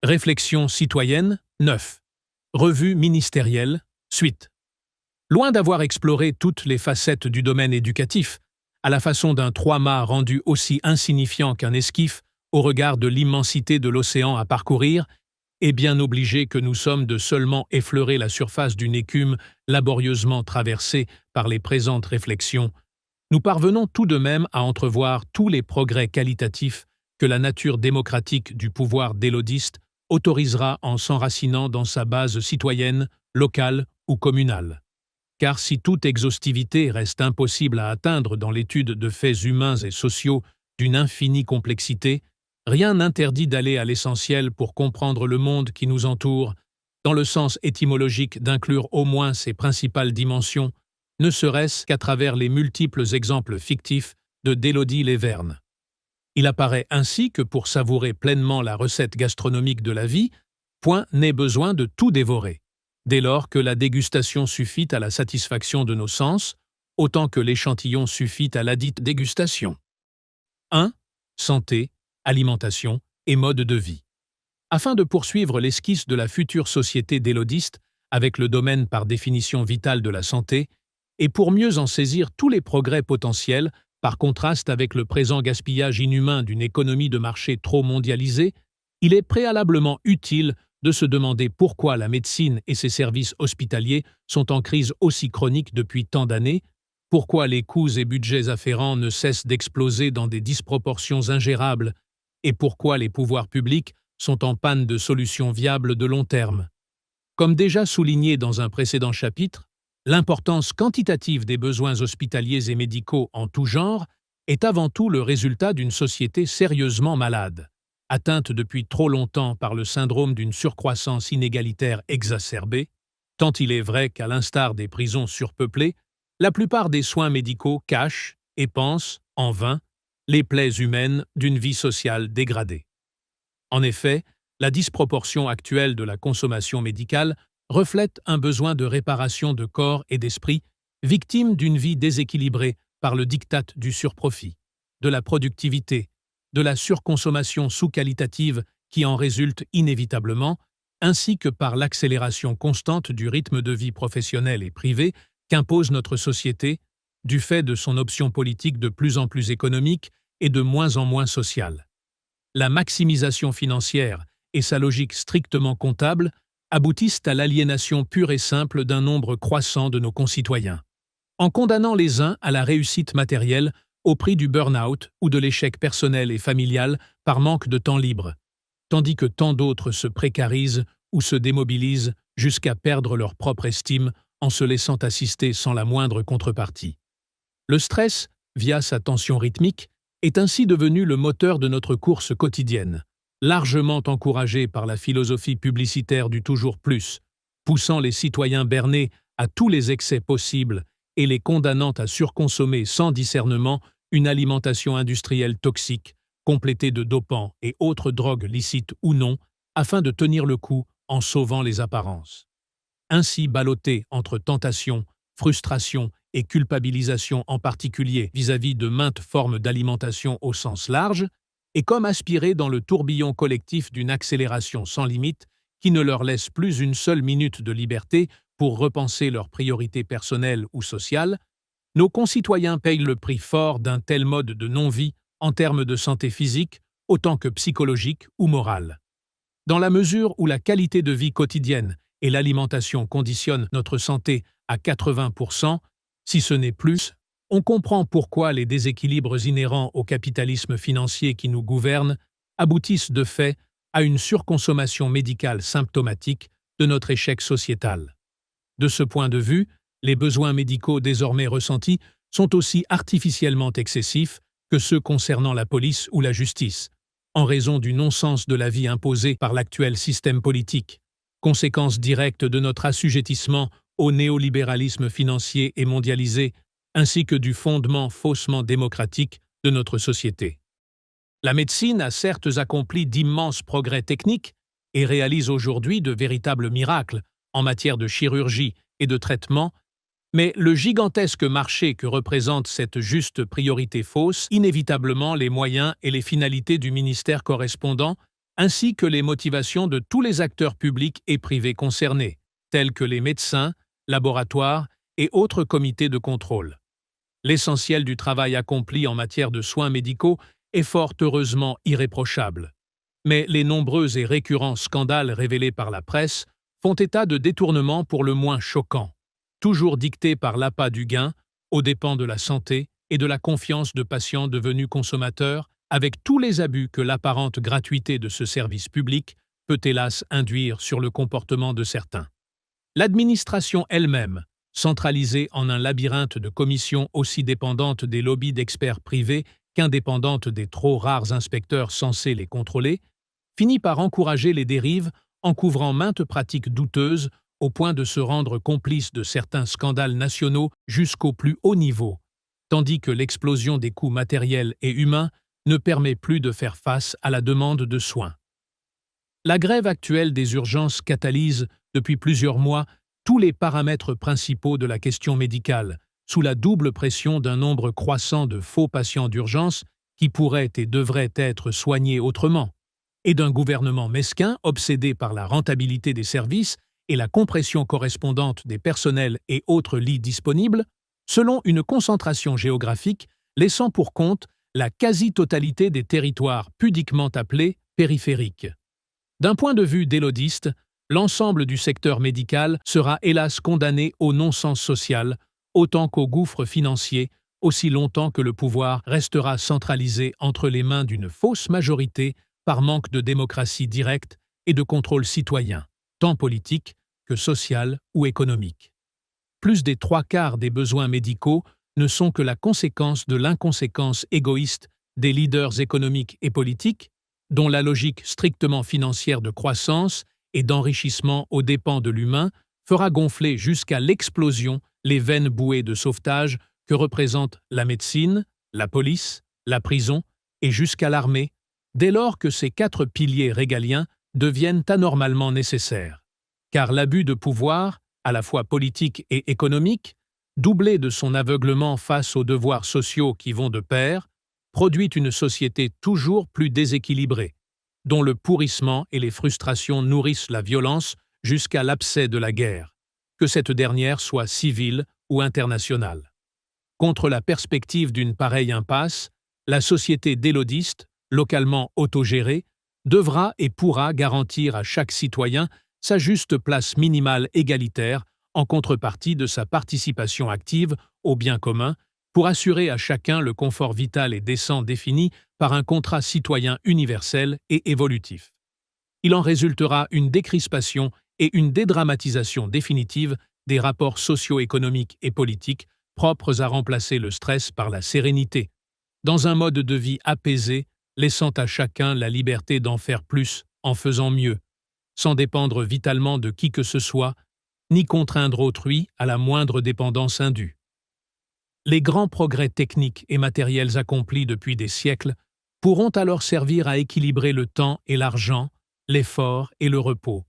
Réflexion citoyenne 9. Revue ministérielle, suite. Loin d'avoir exploré toutes les facettes du domaine éducatif, à la façon d'un trois-mâts rendu aussi insignifiant qu'un esquif au regard de l'immensité de l'océan à parcourir, et bien obligés que nous sommes de seulement effleurer la surface d'une écume laborieusement traversée par les présentes réflexions, nous parvenons tout de même à entrevoir tous les progrès qualitatifs que la nature démocratique du pouvoir délodiste autorisera en s'enracinant dans sa base citoyenne, locale ou communale. Car si toute exhaustivité reste impossible à atteindre dans l'étude de faits humains et sociaux d'une infinie complexité, rien n'interdit d'aller à l'essentiel pour comprendre le monde qui nous entoure, dans le sens étymologique d'inclure au moins ses principales dimensions, ne serait-ce qu'à travers les multiples exemples fictifs de d'Élodie Léverne. Il apparaît ainsi que pour savourer pleinement la recette gastronomique de la vie, point n'est besoin de tout dévorer, dès lors que la dégustation suffit à la satisfaction de nos sens, autant que l'échantillon suffit à ladite dégustation. 1. Santé, alimentation et mode de vie. Afin de poursuivre l'esquisse de la future société délodiste avec le domaine par définition vital de la santé, et pour mieux en saisir tous les progrès potentiels, par contraste avec le présent gaspillage inhumain d'une économie de marché trop mondialisée, il est préalablement utile de se demander pourquoi la médecine et ses services hospitaliers sont en crise aussi chronique depuis tant d'années, pourquoi les coûts et budgets afférents ne cessent d'exploser dans des disproportions ingérables, et pourquoi les pouvoirs publics sont en panne de solutions viables de long terme. Comme déjà souligné dans un précédent chapitre, l'importance quantitative des besoins hospitaliers et médicaux en tout genre est avant tout le résultat d'une société sérieusement malade, atteinte depuis trop longtemps par le syndrome d'une surcroissance inégalitaire exacerbée, tant il est vrai qu'à l'instar des prisons surpeuplées, la plupart des soins médicaux cachent et pansent, en vain, les plaies humaines d'une vie sociale dégradée. En effet, la disproportion actuelle de la consommation médicale reflète un besoin de réparation de corps et d'esprit, victime d'une vie déséquilibrée par le diktat du surprofit, de la productivité, de la surconsommation sous-qualitative qui en résulte inévitablement, ainsi que par l'accélération constante du rythme de vie professionnel et privé qu'impose notre société, du fait de son option politique de plus en plus économique et de moins en moins sociale. La maximisation financière et sa logique strictement comptable aboutissent à l'aliénation pure et simple d'un nombre croissant de nos concitoyens. En condamnant les uns à la réussite matérielle au prix du burn-out ou de l'échec personnel et familial par manque de temps libre, tandis que tant d'autres se précarisent ou se démobilisent jusqu'à perdre leur propre estime en se laissant assister sans la moindre contrepartie. Le stress, via sa tension rythmique, est ainsi devenu le moteur de notre course quotidienne, largement encouragé par la philosophie publicitaire du toujours plus, poussant les citoyens bernés à tous les excès possibles et les condamnant à surconsommer sans discernement une alimentation industrielle toxique, complétée de dopants et autres drogues licites ou non, afin de tenir le coup en sauvant les apparences. Ainsi ballottés entre tentation, frustration et culpabilisation en particulier vis-à-vis de maintes formes d'alimentation au sens large, et comme aspirés dans le tourbillon collectif d'une accélération sans limite qui ne leur laisse plus une seule minute de liberté pour repenser leurs priorités personnelles ou sociales, nos concitoyens payent le prix fort d'un tel mode de non-vie en termes de santé physique autant que psychologique ou morale. Dans la mesure où la qualité de vie quotidienne et l'alimentation conditionnent notre santé à 80%, si ce n'est plus, on comprend pourquoi les déséquilibres inhérents au capitalisme financier qui nous gouverne aboutissent de fait à une surconsommation médicale symptomatique de notre échec sociétal. De ce point de vue, les besoins médicaux désormais ressentis sont aussi artificiellement excessifs que ceux concernant la police ou la justice, en raison du non-sens de la vie imposée par l'actuel système politique, conséquence directe de notre assujettissement au néolibéralisme financier et mondialisé, ainsi que du fondement faussement démocratique de notre société. La médecine a certes accompli d'immenses progrès techniques et réalise aujourd'hui de véritables miracles en matière de chirurgie et de traitement, mais le gigantesque marché que représente cette juste priorité fausse inévitablement les moyens et les finalités du ministère correspondant ainsi que les motivations de tous les acteurs publics et privés concernés, tels que les médecins, laboratoires et autres comités de contrôle. L'essentiel du travail accompli en matière de soins médicaux est fort heureusement irréprochable. Mais les nombreux et récurrents scandales révélés par la presse font état de détournements pour le moins choquants, toujours dictés par l'appât du gain, aux dépens de la santé et de la confiance de patients devenus consommateurs, avec tous les abus que l'apparente gratuité de ce service public peut hélas induire sur le comportement de certains. L'administration elle-même, centralisée en un labyrinthe de commissions aussi dépendantes des lobbies d'experts privés qu'indépendantes des trop rares inspecteurs censés les contrôler, finit par encourager les dérives en couvrant maintes pratiques douteuses au point de se rendre complice de certains scandales nationaux jusqu'au plus haut niveau, tandis que l'explosion des coûts matériels et humains ne permet plus de faire face à la demande de soins. La grève actuelle des urgences catalyse, depuis plusieurs mois, tous les paramètres principaux de la question médicale, sous la double pression d'un nombre croissant de faux patients d'urgence qui pourraient et devraient être soignés autrement, et d'un gouvernement mesquin obsédé par la rentabilité des services et la compression correspondante des personnels et autres lits disponibles, selon une concentration géographique laissant pour compte la quasi-totalité des territoires pudiquement appelés périphériques. D'un point de vue délodiste, l'ensemble du secteur médical sera hélas condamné au non-sens social, autant qu'au gouffre financier, aussi longtemps que le pouvoir restera centralisé entre les mains d'une fausse majorité par manque de démocratie directe et de contrôle citoyen, tant politique que social ou économique. Plus des 3/4 des besoins médicaux ne sont que la conséquence de l'inconséquence égoïste des leaders économiques et politiques, dont la logique strictement financière de croissance et d'enrichissement aux dépens de l'humain fera gonfler jusqu'à l'explosion les vaines bouées de sauvetage que représentent la médecine, la police, la prison et jusqu'à l'armée, dès lors que ces 4 piliers régaliens deviennent anormalement nécessaires. Car l'abus de pouvoir, à la fois politique et économique, doublé de son aveuglement face aux devoirs sociaux qui vont de pair, produit une société toujours plus déséquilibrée, dont le pourrissement et les frustrations nourrissent la violence jusqu'à l'abcès de la guerre, que cette dernière soit civile ou internationale. Contre la perspective d'une pareille impasse, la société délodiste, localement autogérée, devra et pourra garantir à chaque citoyen sa juste place minimale égalitaire en contrepartie de sa participation active au bien commun pour assurer à chacun le confort vital et décent défini par un contrat citoyen universel et évolutif. Il en résultera une décrispation et une dédramatisation définitive des rapports socio-économiques et politiques propres à remplacer le stress par la sérénité, dans un mode de vie apaisé, laissant à chacun la liberté d'en faire plus en faisant mieux, sans dépendre vitalement de qui que ce soit, ni contraindre autrui à la moindre dépendance indue. Les grands progrès techniques et matériels accomplis depuis des siècles pourront alors servir à équilibrer le temps et l'argent, l'effort et le repos,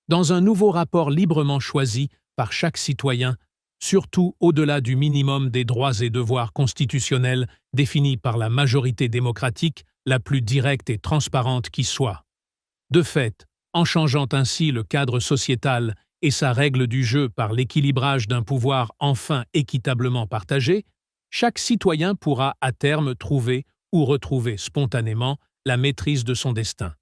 dans un nouveau rapport librement choisi par chaque citoyen, surtout au-delà du minimum des droits et devoirs constitutionnels définis par la majorité démocratique la plus directe et transparente qui soit. De fait, en changeant ainsi le cadre sociétal et sa règle du jeu par l'équilibrage d'un pouvoir enfin équitablement partagé, chaque citoyen pourra à terme trouver ou retrouver spontanément la maîtrise de son destin.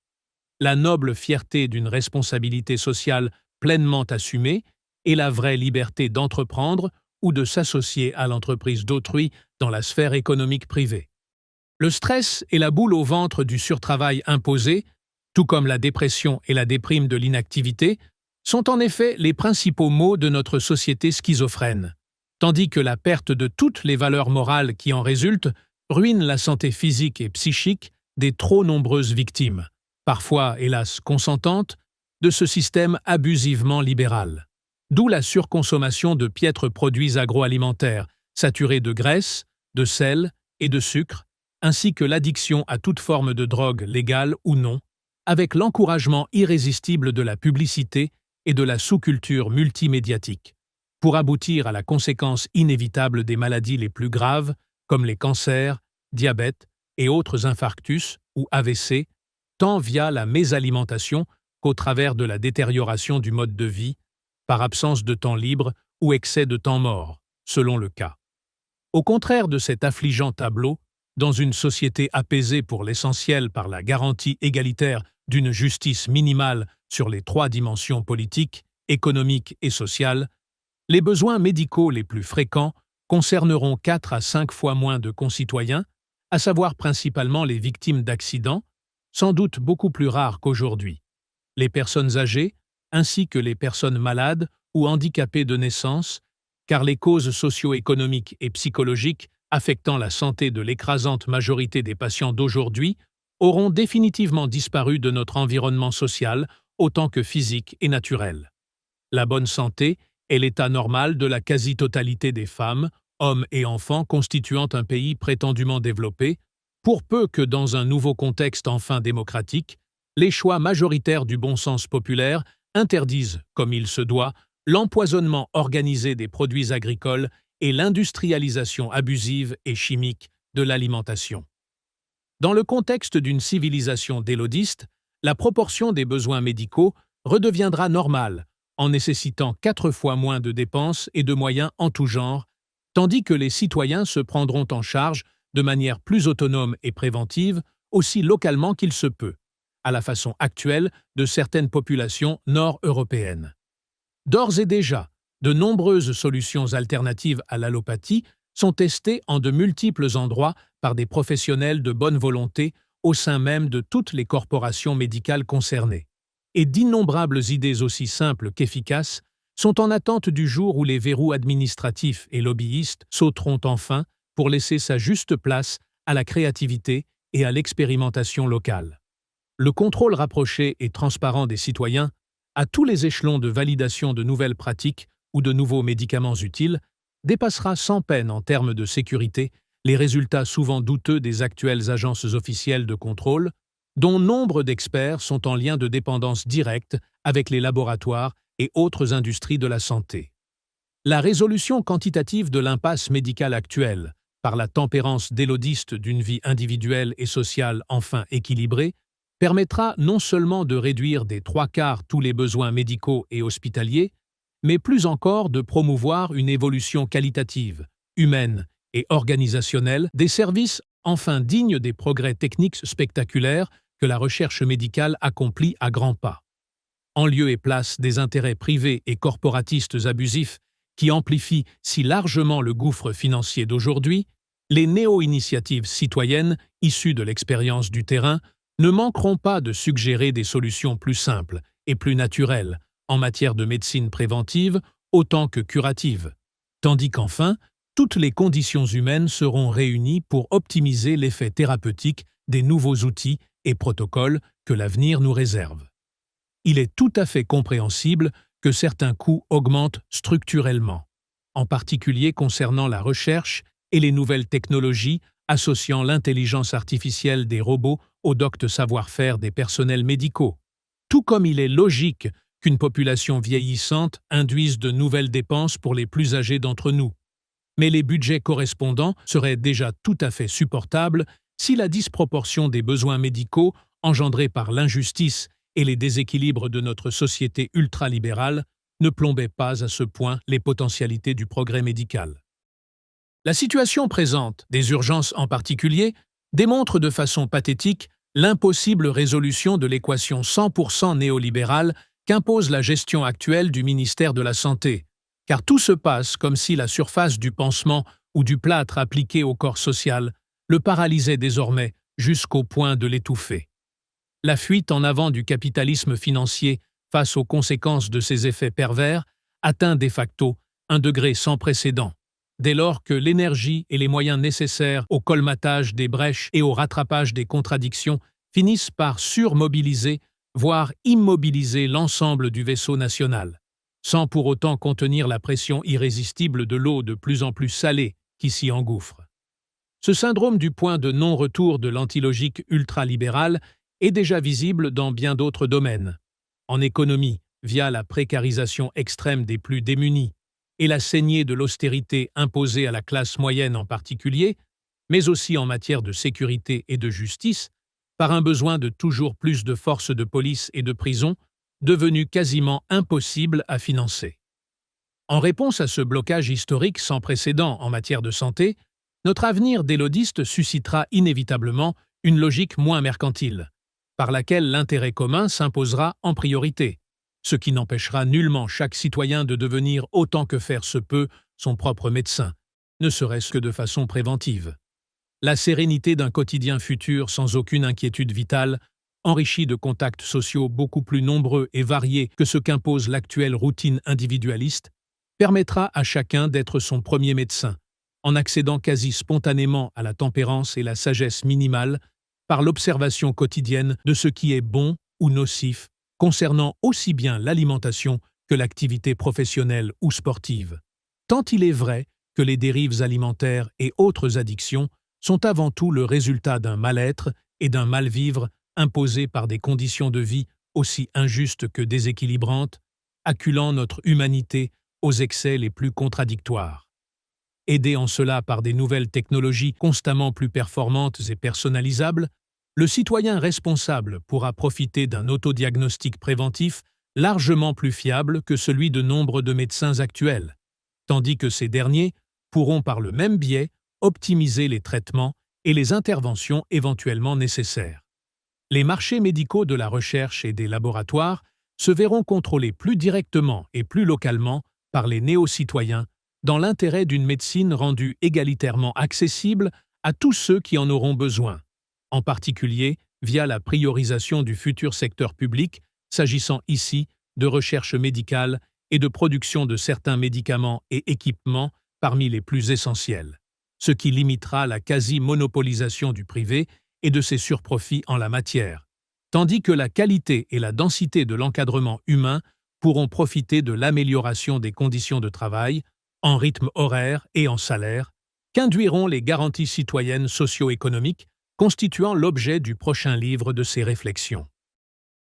La noble fierté d'une responsabilité sociale pleinement assumée et la vraie liberté d'entreprendre ou de s'associer à l'entreprise d'autrui dans la sphère économique privée. Le stress et la boule au ventre du surtravail imposé, tout comme la dépression et la déprime de l'inactivité, sont en effet les principaux maux de notre société schizophrène, tandis que la perte de toutes les valeurs morales qui en résultent ruine la santé physique et psychique des trop nombreuses victimes, parfois hélas consentantes, de ce système abusivement libéral. D'où la surconsommation de piètres produits agroalimentaires, saturés de graisse, de sel et de sucre, ainsi que l'addiction à toute forme de drogue légale ou non, avec l'encouragement irrésistible de la publicité et de la sous-culture multimédiatique, pour aboutir à la conséquence inévitable des maladies les plus graves, comme les cancers, diabète et autres infarctus ou AVC, tant via la mésalimentation qu'au travers de la détérioration du mode de vie, par absence de temps libre ou excès de temps mort, selon le cas. Au contraire de cet affligeant tableau, dans une société apaisée pour l'essentiel par la garantie égalitaire d'une justice minimale sur les 3 dimensions politiques, économiques et sociales, les besoins médicaux les plus fréquents concerneront 4 à 5 fois moins de concitoyens, à savoir principalement les victimes d'accidents, sans doute beaucoup plus rares qu'aujourd'hui, les personnes âgées, ainsi que les personnes malades ou handicapées de naissance, car les causes socio-économiques et psychologiques affectant la santé de l'écrasante majorité des patients d'aujourd'hui auront définitivement disparu de notre environnement social autant que physique et naturel. La bonne santé est l'état normal de la quasi-totalité des femmes, hommes et enfants constituant un pays prétendument développé, pour peu que dans un nouveau contexte enfin démocratique, les choix majoritaires du bon sens populaire interdisent, comme il se doit, l'empoisonnement organisé des produits agricoles et l'industrialisation abusive et chimique de l'alimentation. Dans le contexte d'une civilisation délodiste, la proportion des besoins médicaux redeviendra normale, en nécessitant 4 fois moins de dépenses et de moyens en tout genre, tandis que les citoyens se prendront en charge de manière plus autonome et préventive, aussi localement qu'il se peut, à la façon actuelle de certaines populations nord-européennes. D'ores et déjà, de nombreuses solutions alternatives à l'allopathie sont testées en de multiples endroits par des professionnels de bonne volonté au sein même de toutes les corporations médicales concernées. Et d'innombrables idées aussi simples qu'efficaces sont en attente du jour où les verrous administratifs et lobbyistes sauteront enfin pour laisser sa juste place à la créativité et à l'expérimentation locale. Le contrôle rapproché et transparent des citoyens, à tous les échelons de validation de nouvelles pratiques ou de nouveaux médicaments utiles, dépassera sans peine en termes de sécurité les résultats souvent douteux des actuelles agences officielles de contrôle, dont nombre d'experts sont en lien de dépendance directe avec les laboratoires et autres industries de la santé. La résolution quantitative de l'impasse médicale actuelle, par la tempérance délodiste d'une vie individuelle et sociale enfin équilibrée, permettra non seulement de réduire des 3/4 tous les besoins médicaux et hospitaliers, mais plus encore de promouvoir une évolution qualitative, humaine et organisationnelle des services enfin dignes des progrès techniques spectaculaires que la recherche médicale accomplit à grands pas. En lieu et place des intérêts privés et corporatistes abusifs qui amplifient si largement le gouffre financier d'aujourd'hui, les néo-initiatives citoyennes issues de l'expérience du terrain ne manqueront pas de suggérer des solutions plus simples et plus naturelles en matière de médecine préventive autant que curative, tandis qu'enfin, toutes les conditions humaines seront réunies pour optimiser l'effet thérapeutique des nouveaux outils et protocoles que l'avenir nous réserve. Il est tout à fait compréhensible que certains coûts augmentent structurellement, en particulier concernant la recherche et les nouvelles technologies associant l'intelligence artificielle des robots au docte savoir-faire des personnels médicaux, tout comme il est logique qu'une population vieillissante induise de nouvelles dépenses pour les plus âgés d'entre nous. Mais les budgets correspondants seraient déjà tout à fait supportables si la disproportion des besoins médicaux engendrés par l'injustice et les déséquilibres de notre société ultralibérale ne plombaient pas à ce point les potentialités du progrès médical. La situation présente, des urgences en particulier, démontre de façon pathétique l'impossible résolution de l'équation 100% néolibérale qu'impose la gestion actuelle du ministère de la Santé, car tout se passe comme si la surface du pansement ou du plâtre appliqué au corps social le paralysait désormais jusqu'au point de l'étouffer. La fuite en avant du capitalisme financier face aux conséquences de ses effets pervers atteint de facto un degré sans précédent, dès lors que l'énergie et les moyens nécessaires au colmatage des brèches et au rattrapage des contradictions finissent par surmobiliser, voire immobiliser l'ensemble du vaisseau national, sans pour autant contenir la pression irrésistible de l'eau de plus en plus salée qui s'y engouffre. Ce syndrome du point de non-retour de l'antilogique ultralibérale est déjà visible dans bien d'autres domaines. En économie, via la précarisation extrême des plus démunis et la saignée de l'austérité imposée à la classe moyenne en particulier, mais aussi en matière de sécurité et de justice, par un besoin de toujours plus de forces de police et de prison, devenu quasiment impossible à financer. En réponse à ce blocage historique sans précédent en matière de santé, notre avenir d'élodiste suscitera inévitablement une logique moins mercantile, par laquelle l'intérêt commun s'imposera en priorité, ce qui n'empêchera nullement chaque citoyen de devenir autant que faire se peut son propre médecin, ne serait-ce que de façon préventive. La sérénité d'un quotidien futur sans aucune inquiétude vitale, enrichi de contacts sociaux beaucoup plus nombreux et variés que ce qu'impose l'actuelle routine individualiste, permettra à chacun d'être son premier médecin, en accédant quasi spontanément à la tempérance et la sagesse minimale par l'observation quotidienne de ce qui est bon ou nocif, concernant aussi bien l'alimentation que l'activité professionnelle ou sportive. Tant il est vrai que les dérives alimentaires et autres addictions sont avant tout le résultat d'un mal-être et d'un mal-vivre imposés par des conditions de vie aussi injustes que déséquilibrantes, acculant notre humanité aux excès les plus contradictoires. Aidé en cela par des nouvelles technologies constamment plus performantes et personnalisables, le citoyen responsable pourra profiter d'un autodiagnostic préventif largement plus fiable que celui de nombre de médecins actuels, tandis que ces derniers pourront par le même biais optimiser les traitements et les interventions éventuellement nécessaires. Les marchés médicaux de la recherche et des laboratoires se verront contrôlés plus directement et plus localement par les néo-citoyens dans l'intérêt d'une médecine rendue égalitairement accessible à tous ceux qui en auront besoin, en particulier via la priorisation du futur secteur public, s'agissant ici de recherche médicale et de production de certains médicaments et équipements parmi les plus essentiels, ce qui limitera la quasi-monopolisation du privé et de ses surprofits en la matière, tandis que la qualité et la densité de l'encadrement humain pourront profiter de l'amélioration des conditions de travail, en rythme horaire et en salaire, qu'induiront les garanties citoyennes socio-économiques constituant l'objet du prochain livre de ces réflexions.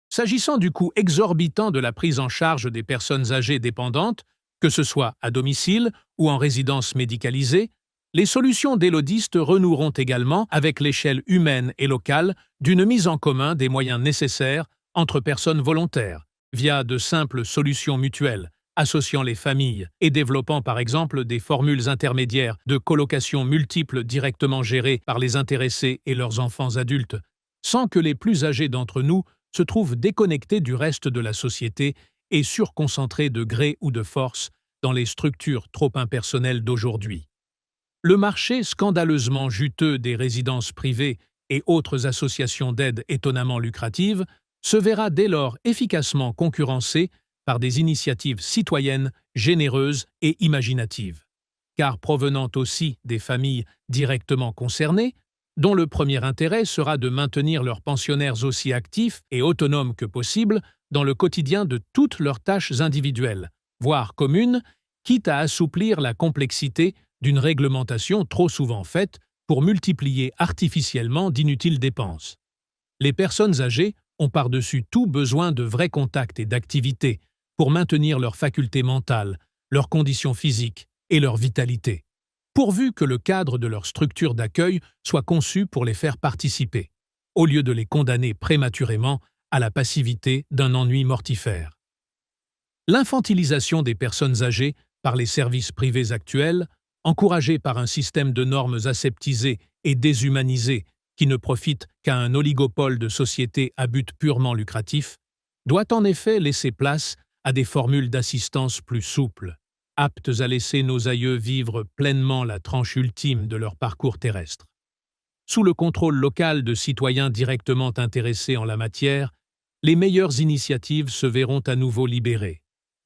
S'agissant du coût exorbitant de la prise en charge des personnes âgées dépendantes, que ce soit à domicile ou en résidence médicalisée, les solutions d'élodistes renoueront également avec l'échelle humaine et locale d'une mise en commun des moyens nécessaires entre personnes volontaires, via de simples solutions mutuelles, associant les familles et développant par exemple des formules intermédiaires de colocation multiples directement gérées par les intéressés et leurs enfants adultes, sans que les plus âgés d'entre nous se trouvent déconnectés du reste de la société et surconcentrés de gré ou de force dans les structures trop impersonnelles d'aujourd'hui. Le marché scandaleusement juteux des résidences privées et autres associations d'aide étonnamment lucratives se verra dès lors efficacement concurrencé par des initiatives citoyennes généreuses et imaginatives, car provenant aussi des familles directement concernées, dont le premier intérêt sera de maintenir leurs pensionnaires aussi actifs et autonomes que possible dans le quotidien de toutes leurs tâches individuelles, voire communes, quitte à assouplir la complexité d'une réglementation trop souvent faite pour multiplier artificiellement d'inutiles dépenses. Les personnes âgées ont par-dessus tout besoin de vrais contacts et d'activités pour maintenir leur faculté mentale, leurs conditions physiques et leur vitalité, pourvu que le cadre de leur structure d'accueil soit conçu pour les faire participer, au lieu de les condamner prématurément à la passivité d'un ennui mortifère. L'infantilisation des personnes âgées par les services privés actuels, encouragée par un système de normes aseptisées et déshumanisées qui ne profite qu'à un oligopole de sociétés à but purement lucratif, doit en effet laisser place à des formules d'assistance plus souples, aptes à laisser nos aïeux vivre pleinement la tranche ultime de leur parcours terrestre. Sous le contrôle local de citoyens directement intéressés en la matière, les meilleures initiatives se verront à nouveau libérées,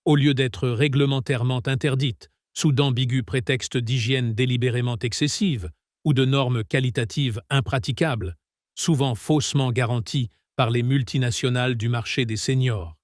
au lieu d'être réglementairement interdites, sous d'ambigus prétextes d'hygiène délibérément excessive ou de normes qualitatives impraticables, souvent faussement garanties par les multinationales du marché des seniors.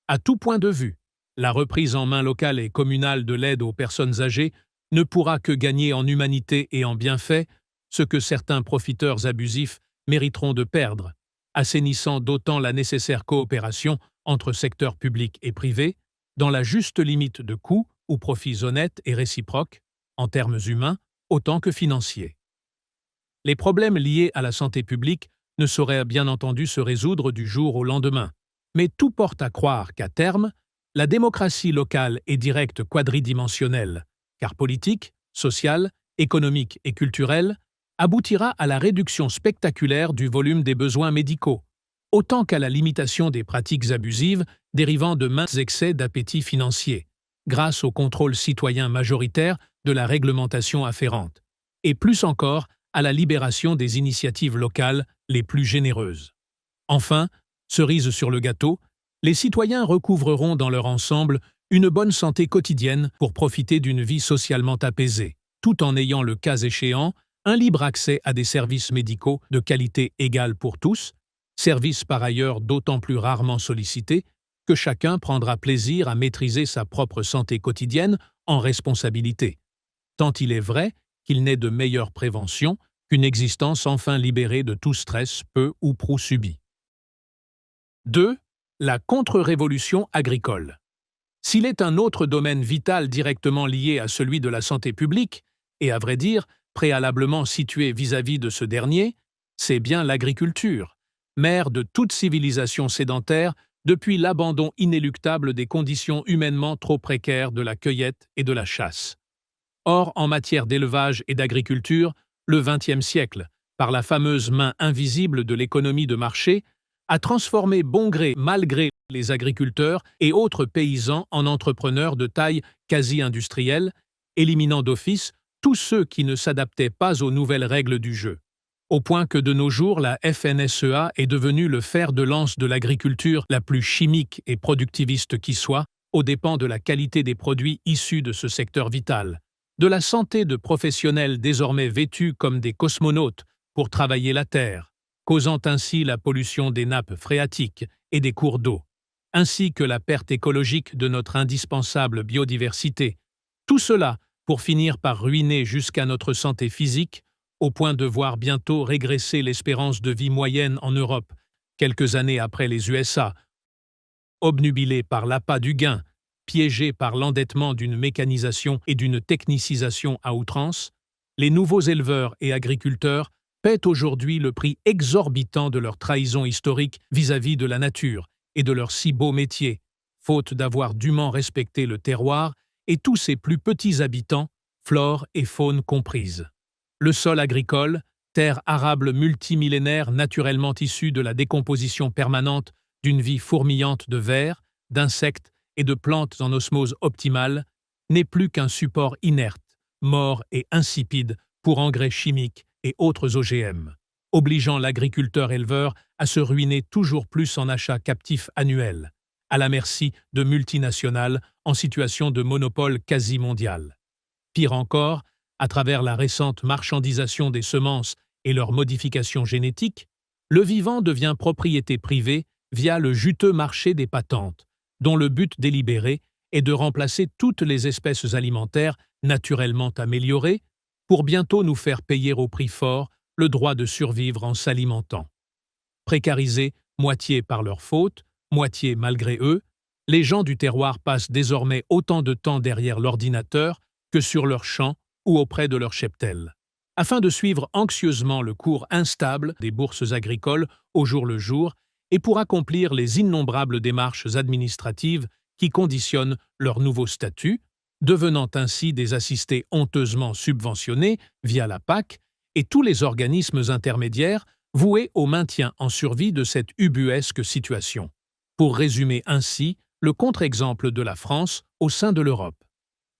À tout point de vue, la reprise en main locale et communale de l'aide aux personnes âgées ne pourra que gagner en humanité et en bienfaits ce que certains profiteurs abusifs mériteront de perdre, assainissant d'autant la nécessaire coopération entre secteurs publics et privés, dans la juste limite de coûts ou profits honnêtes et réciproques, en termes humains autant que financiers. Les problèmes liés à la santé publique ne saurait bien entendu se résoudre du jour au lendemain. Mais tout porte à croire qu'à terme, la démocratie locale et directe quadridimensionnelle, car politique, sociale, économique et culturelle, aboutira à la réduction spectaculaire du volume des besoins médicaux, autant qu'à la limitation des pratiques abusives dérivant de maints excès d'appétit financier, grâce au contrôle citoyen majoritaire de la réglementation afférente, et plus encore à la libération des initiatives locales les plus généreuses. Enfin, cerise sur le gâteau, les citoyens recouvreront dans leur ensemble une bonne santé quotidienne pour profiter d'une vie socialement apaisée, tout en ayant le cas échéant un libre accès à des services médicaux de qualité égale pour tous, services par ailleurs d'autant plus rarement sollicités que chacun prendra plaisir à maîtriser sa propre santé quotidienne en responsabilité, tant il est vrai qu'il n'est de meilleure prévention qu'une existence enfin libérée de tout stress peu ou prou subi. 2. La contre-révolution agricole. S'il est un autre domaine vital directement lié à celui de la santé publique, et à vrai dire, préalablement situé vis-à-vis de ce dernier, c'est bien l'agriculture, mère de toute civilisation sédentaire depuis l'abandon inéluctable des conditions humainement trop précaires de la cueillette et de la chasse. Or, en matière d'élevage et d'agriculture, le XXe siècle, par la fameuse main invisible de l'économie de marché, a transformé bon gré mal gré les agriculteurs et autres paysans en entrepreneurs de taille quasi-industrielle, éliminant d'office tous ceux qui ne s'adaptaient pas aux nouvelles règles du jeu. Au point que de nos jours, la FNSEA est devenue le fer de lance de l'agriculture la plus chimique et productiviste qui soit, aux dépens de la qualité des produits issus de ce secteur vital, de la santé de professionnels désormais vêtus comme des cosmonautes pour travailler la terre, causant ainsi la pollution des nappes phréatiques et des cours d'eau, ainsi que la perte écologique de notre indispensable biodiversité. Tout cela pour finir par ruiner jusqu'à notre santé physique, au point de voir bientôt régresser l'espérance de vie moyenne en Europe, quelques années après les USA, obnubilés par l'appât du gain, piégés par l'endettement d'une mécanisation et d'une technicisation à outrance, les nouveaux éleveurs et agriculteurs paient aujourd'hui le prix exorbitant de leur trahison historique vis-à-vis de la nature et de leur si beau métier, faute d'avoir dûment respecté le terroir et tous ses plus petits habitants, flore et faune comprises. Le sol agricole, terre arable multimillénaire naturellement issue de la décomposition permanente d'une vie fourmillante de vers, d'insectes et de plantes en osmose optimale, n'est plus qu'un support inerte, mort et insipide pour engrais chimiques et autres OGM, obligeant l'agriculteur-éleveur à se ruiner toujours plus en achats captifs annuels, à la merci de multinationales en situation de monopole quasi mondial. Pire encore, à travers la récente marchandisation des semences et leur modification génétique, le vivant devient propriété privée via le juteux marché des patentes, dont le but délibéré est de remplacer toutes les espèces alimentaires naturellement améliorées pour bientôt nous faire payer au prix fort le droit de survivre en s'alimentant. Précarisés moitié par leur faute, moitié malgré eux, les gens du terroir passent désormais autant de temps derrière l'ordinateur que sur leurs champs ou auprès de leur cheptel, afin de suivre anxieusement le cours instable des bourses agricoles au jour le jour et pour accomplir les innombrables démarches administratives qui conditionnent leur nouveau statut, devenant ainsi des assistés honteusement subventionnés via la PAC et tous les organismes intermédiaires voués au maintien en survie de cette ubuesque situation. Pour résumer ainsi le contre-exemple de la France au sein de l'Europe.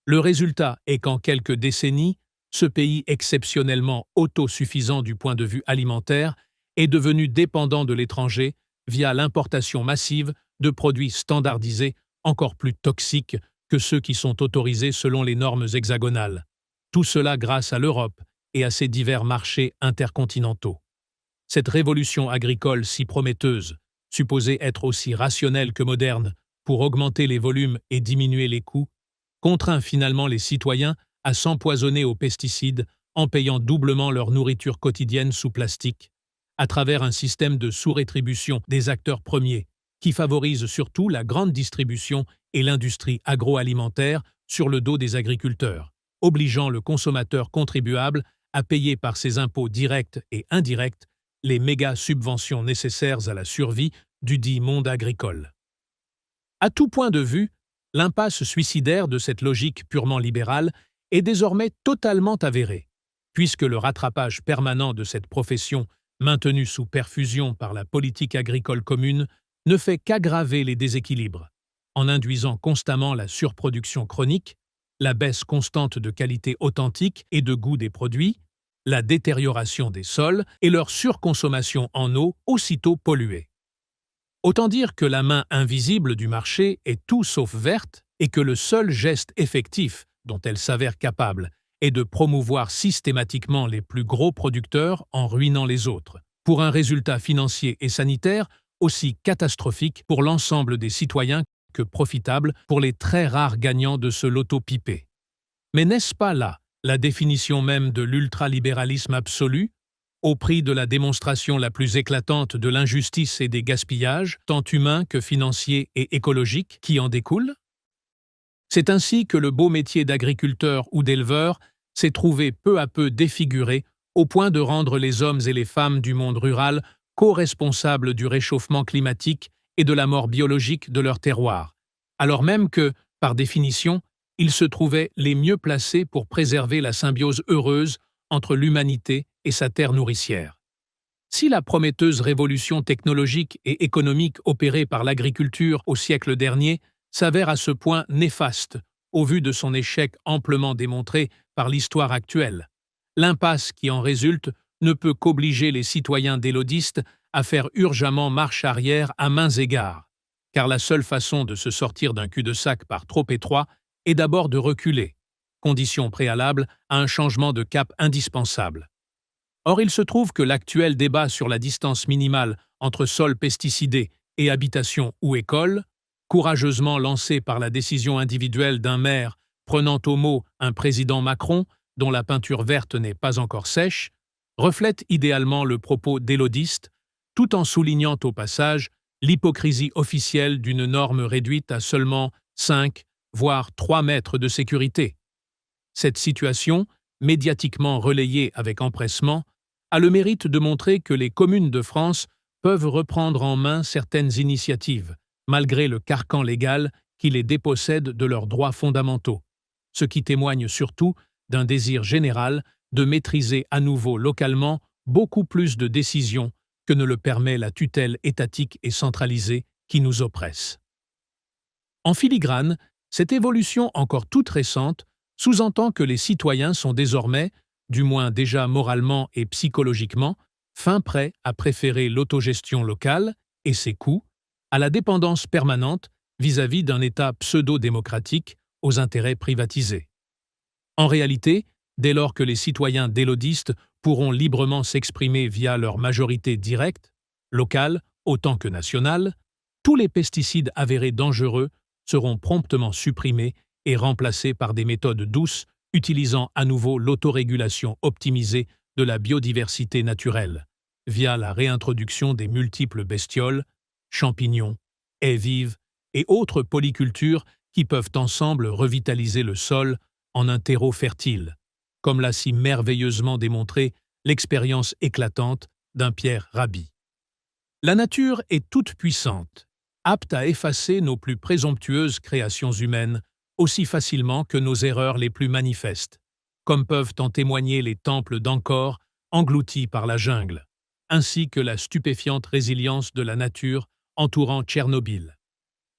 Le résultat est qu'en quelques décennies, ce pays exceptionnellement autosuffisant du point de vue alimentaire est devenu dépendant de l'étranger via l'importation massive de produits standardisés encore plus toxiques que ceux qui sont autorisés selon les normes hexagonales. Tout cela grâce à l'Europe et à ses divers marchés intercontinentaux. Cette révolution agricole si prometteuse, supposée être aussi rationnelle que moderne pour augmenter les volumes et diminuer les coûts, contraint finalement les citoyens à s'empoisonner aux pesticides en payant doublement leur nourriture quotidienne sous plastique, à travers un système de sous-rétribution des acteurs premiers, qui favorise surtout la grande distribution et l'industrie agroalimentaire sur le dos des agriculteurs, obligeant le consommateur contribuable à payer par ses impôts directs et indirects les méga-subventions nécessaires à la survie du dit monde agricole. À tout point de vue, l'impasse suicidaire de cette logique purement libérale est désormais totalement avérée, puisque le rattrapage permanent de cette profession, maintenue sous perfusion par la politique agricole commune, ne fait qu'aggraver les déséquilibres, en induisant constamment la surproduction chronique, la baisse constante de qualité authentique et de goût des produits, la détérioration des sols et leur surconsommation en eau aussitôt polluée. Autant dire que la main invisible du marché est tout sauf verte et que le seul geste effectif dont elle s'avère capable est de promouvoir systématiquement les plus gros producteurs en ruinant les autres, pour un résultat financier et sanitaire aussi catastrophique pour l'ensemble des citoyens que profitable pour les très rares gagnants de ce loto pipé. Mais n'est-ce pas là la définition même de l'ultralibéralisme absolu, au prix de la démonstration la plus éclatante de l'injustice et des gaspillages, tant humains que financiers et écologiques, qui en découlent? C'est ainsi que le beau métier d'agriculteur ou d'éleveur s'est trouvé peu à peu défiguré au point de rendre les hommes et les femmes du monde rural co-responsables du réchauffement climatique et de la mort biologique de leur terroir, alors même que, par définition, ils se trouvaient les mieux placés pour préserver la symbiose heureuse entre l'humanité et sa terre nourricière. Si la prometteuse révolution technologique et économique opérée par l'agriculture au siècle dernier s'avère à ce point néfaste, au vu de son échec amplement démontré par l'histoire actuelle, l'impasse qui en résulte ne peut qu'obliger les citoyens délodistes à faire urgemment marche arrière à mains égards, car la seule façon de se sortir d'un cul-de-sac par trop étroit est d'abord de reculer, condition préalable à un changement de cap indispensable. Or, il se trouve que l'actuel débat sur la distance minimale entre sol pesticidé et habitation ou école, courageusement lancé par la décision individuelle d'un maire prenant au mot un président Macron dont la peinture verte n'est pas encore sèche, reflète idéalement le propos délodiste, tout en soulignant au passage l'hypocrisie officielle d'une norme réduite à seulement 5, voire 3 mètres de sécurité. Cette situation, médiatiquement relayée avec empressement, a le mérite de montrer que les communes de France peuvent reprendre en main certaines initiatives, malgré le carcan légal qui les dépossède de leurs droits fondamentaux, ce qui témoigne surtout d'un désir général de maîtriser à nouveau localement beaucoup plus de décisions que ne le permet la tutelle étatique et centralisée qui nous oppresse. En filigrane, cette évolution encore toute récente sous-entend que les citoyens sont désormais, du moins déjà moralement et psychologiquement, fin prêts à préférer l'autogestion locale et ses coûts à la dépendance permanente vis-à-vis d'un État pseudo-démocratique aux intérêts privatisés. En réalité, dès lors que les citoyens délodistes pourront librement s'exprimer via leur majorité directe, locale autant que nationale, tous les pesticides avérés dangereux seront promptement supprimés et remplacés par des méthodes douces utilisant à nouveau l'autorégulation optimisée de la biodiversité naturelle, via la réintroduction des multiples bestioles, champignons, haies vives et autres polycultures qui peuvent ensemble revitaliser le sol en un terreau fertile, comme l'a si merveilleusement démontré l'expérience éclatante d'un Pierre Rabhi. La nature est toute puissante, apte à effacer nos plus présomptueuses créations humaines aussi facilement que nos erreurs les plus manifestes, comme peuvent en témoigner les temples d'Angkor engloutis par la jungle, ainsi que la stupéfiante résilience de la nature entourant Tchernobyl.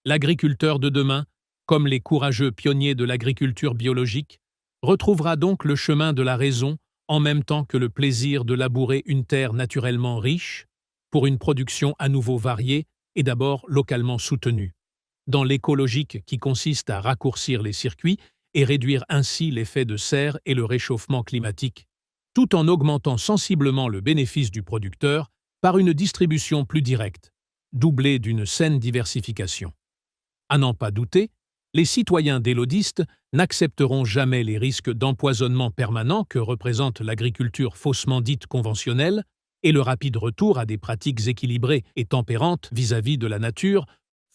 L'agriculteur de demain, comme les courageux pionniers de l'agriculture biologique, retrouvera donc le chemin de la raison en même temps que le plaisir de labourer une terre naturellement riche, pour une production à nouveau variée et d'abord localement soutenue, dans l'écologique qui consiste à raccourcir les circuits et réduire ainsi l'effet de serre et le réchauffement climatique, tout en augmentant sensiblement le bénéfice du producteur par une distribution plus directe, doublée d'une saine diversification. À n'en pas douter, les citoyens délodistes n'accepteront jamais les risques d'empoisonnement permanent que représente l'agriculture faussement dite conventionnelle et le rapide retour à des pratiques équilibrées et tempérantes vis-à-vis de la nature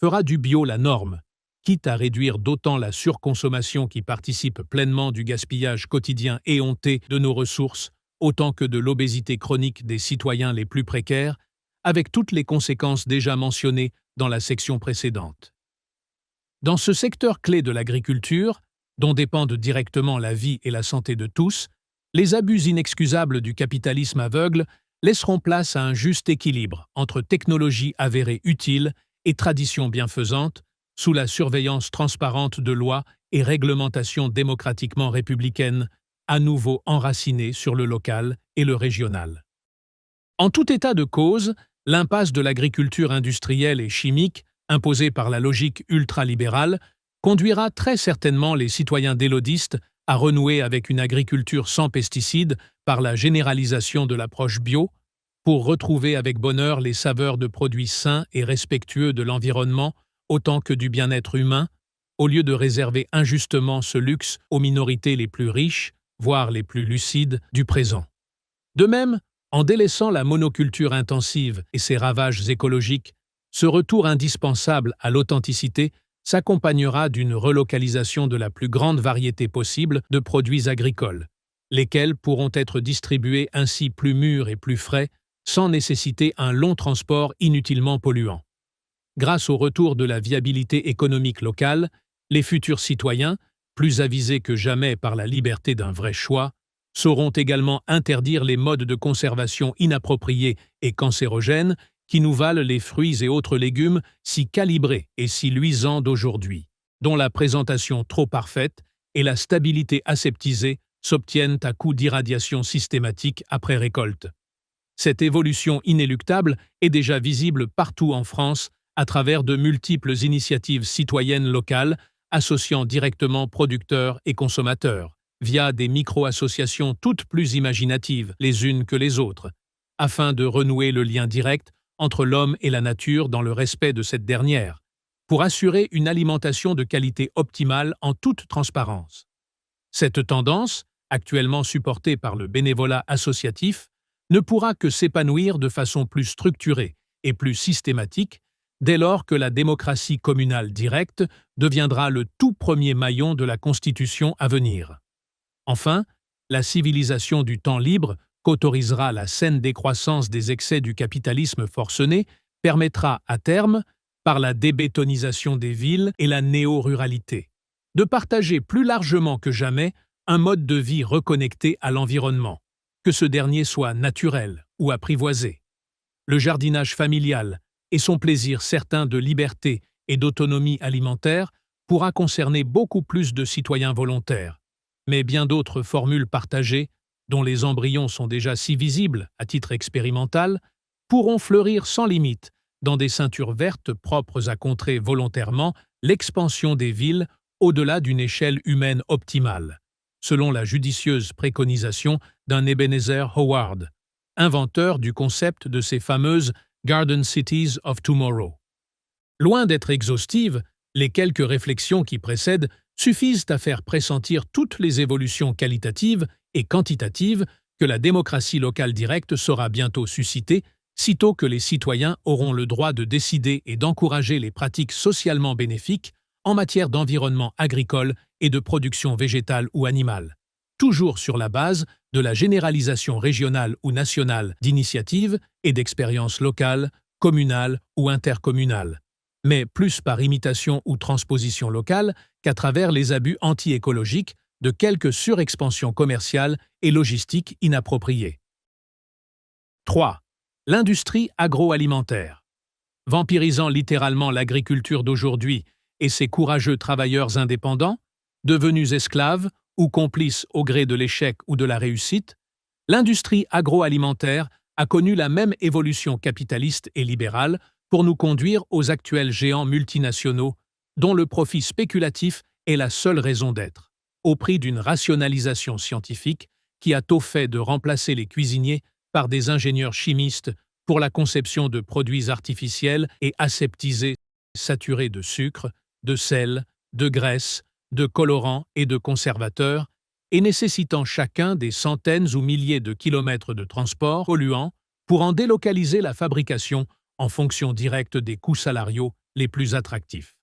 fera du bio la norme, quitte à réduire d'autant la surconsommation qui participe pleinement du gaspillage quotidien éhonté de nos ressources autant que de l'obésité chronique des citoyens les plus précaires, avec toutes les conséquences déjà mentionnées dans la section précédente. Dans ce secteur clé de l'agriculture, dont dépendent directement la vie et la santé de tous, les abus inexcusables du capitalisme aveugle laisseront place à un juste équilibre entre technologie avérée utile et tradition bienfaisante, sous la surveillance transparente de lois et réglementations démocratiquement républicaines, à nouveau enracinées sur le local et le régional. En tout état de cause, l'impasse de l'agriculture industrielle et chimique, imposée par la logique ultralibérale, conduira très certainement les citoyens délodistes à renouer avec une agriculture sans pesticides par la généralisation de l'approche bio, pour retrouver avec bonheur les saveurs de produits sains et respectueux de l'environnement autant que du bien-être humain, au lieu de réserver injustement ce luxe aux minorités les plus riches, voire les plus lucides, du présent. De même, en délaissant la monoculture intensive et ses ravages écologiques, ce retour indispensable à l'authenticité s'accompagnera d'une relocalisation de la plus grande variété possible de produits agricoles, lesquels pourront être distribués ainsi plus mûrs et plus frais, sans nécessiter un long transport inutilement polluant. Grâce au retour de la viabilité économique locale, les futurs citoyens, plus avisés que jamais par la liberté d'un vrai choix, sauront également interdire les modes de conservation inappropriés et cancérogènes qui nous valent les fruits et autres légumes si calibrés et si luisants d'aujourd'hui, dont la présentation trop parfaite et la stabilité aseptisée s'obtiennent à coup d'irradiation systématique après récolte. Cette évolution inéluctable est déjà visible partout en France à travers de multiples initiatives citoyennes locales associant directement producteurs et consommateurs, via des micro-associations toutes plus imaginatives les unes que les autres, afin de renouer le lien direct entre l'homme et la nature dans le respect de cette dernière, pour assurer une alimentation de qualité optimale en toute transparence. Cette tendance, actuellement supportée par le bénévolat associatif, ne pourra que s'épanouir de façon plus structurée et plus systématique dès lors que la démocratie communale directe deviendra le tout premier maillon de la Constitution à venir. Enfin, la civilisation du temps libre qu'autorisera la saine décroissance des excès du capitalisme forcené permettra à terme, par la débétonisation des villes et la néo-ruralité, de partager plus largement que jamais un mode de vie reconnecté à l'environnement, que ce dernier soit naturel ou apprivoisé. Le jardinage familial et son plaisir certain de liberté et d'autonomie alimentaire pourra concerner beaucoup plus de citoyens volontaires, mais bien d'autres formules partagées, dont les embryons sont déjà si visibles à titre expérimental, pourront fleurir sans limite dans des ceintures vertes propres à contrer volontairement l'expansion des villes au-delà d'une échelle humaine optimale, selon la judicieuse préconisation d'un Ebenezer Howard, inventeur du concept de ces fameuses Garden Cities of Tomorrow. Loin d'être exhaustives, les quelques réflexions qui précèdent suffisent à faire pressentir toutes les évolutions qualitatives et quantitatives que la démocratie locale directe saura bientôt susciter, sitôt que les citoyens auront le droit de décider et d'encourager les pratiques socialement bénéfiques en matière d'environnement agricole et de production végétale ou animale, toujours sur la base de la généralisation régionale ou nationale d'initiatives et d'expériences locales, communales ou intercommunales, mais plus par imitation ou transposition locale qu'à travers les abus anti-écologiques de quelques surexpansions commerciales et logistiques inappropriées. 3. L'industrie agroalimentaire. Vampirisant littéralement l'agriculture d'aujourd'hui et ses courageux travailleurs indépendants, devenus esclaves ou complices au gré de l'échec ou de la réussite, l'industrie agroalimentaire a connu la même évolution capitaliste et libérale pour nous conduire aux actuels géants multinationaux dont le profit spéculatif est la seule raison d'être, au prix d'une rationalisation scientifique qui a tôt fait de remplacer les cuisiniers par des ingénieurs chimistes pour la conception de produits artificiels et aseptisés saturés de sucre, de sel, de graisse, de colorants et de conservateurs, et nécessitant chacun des centaines ou milliers de kilomètres de transport polluants pour en délocaliser la fabrication en fonction directe des coûts salariaux les plus attractifs.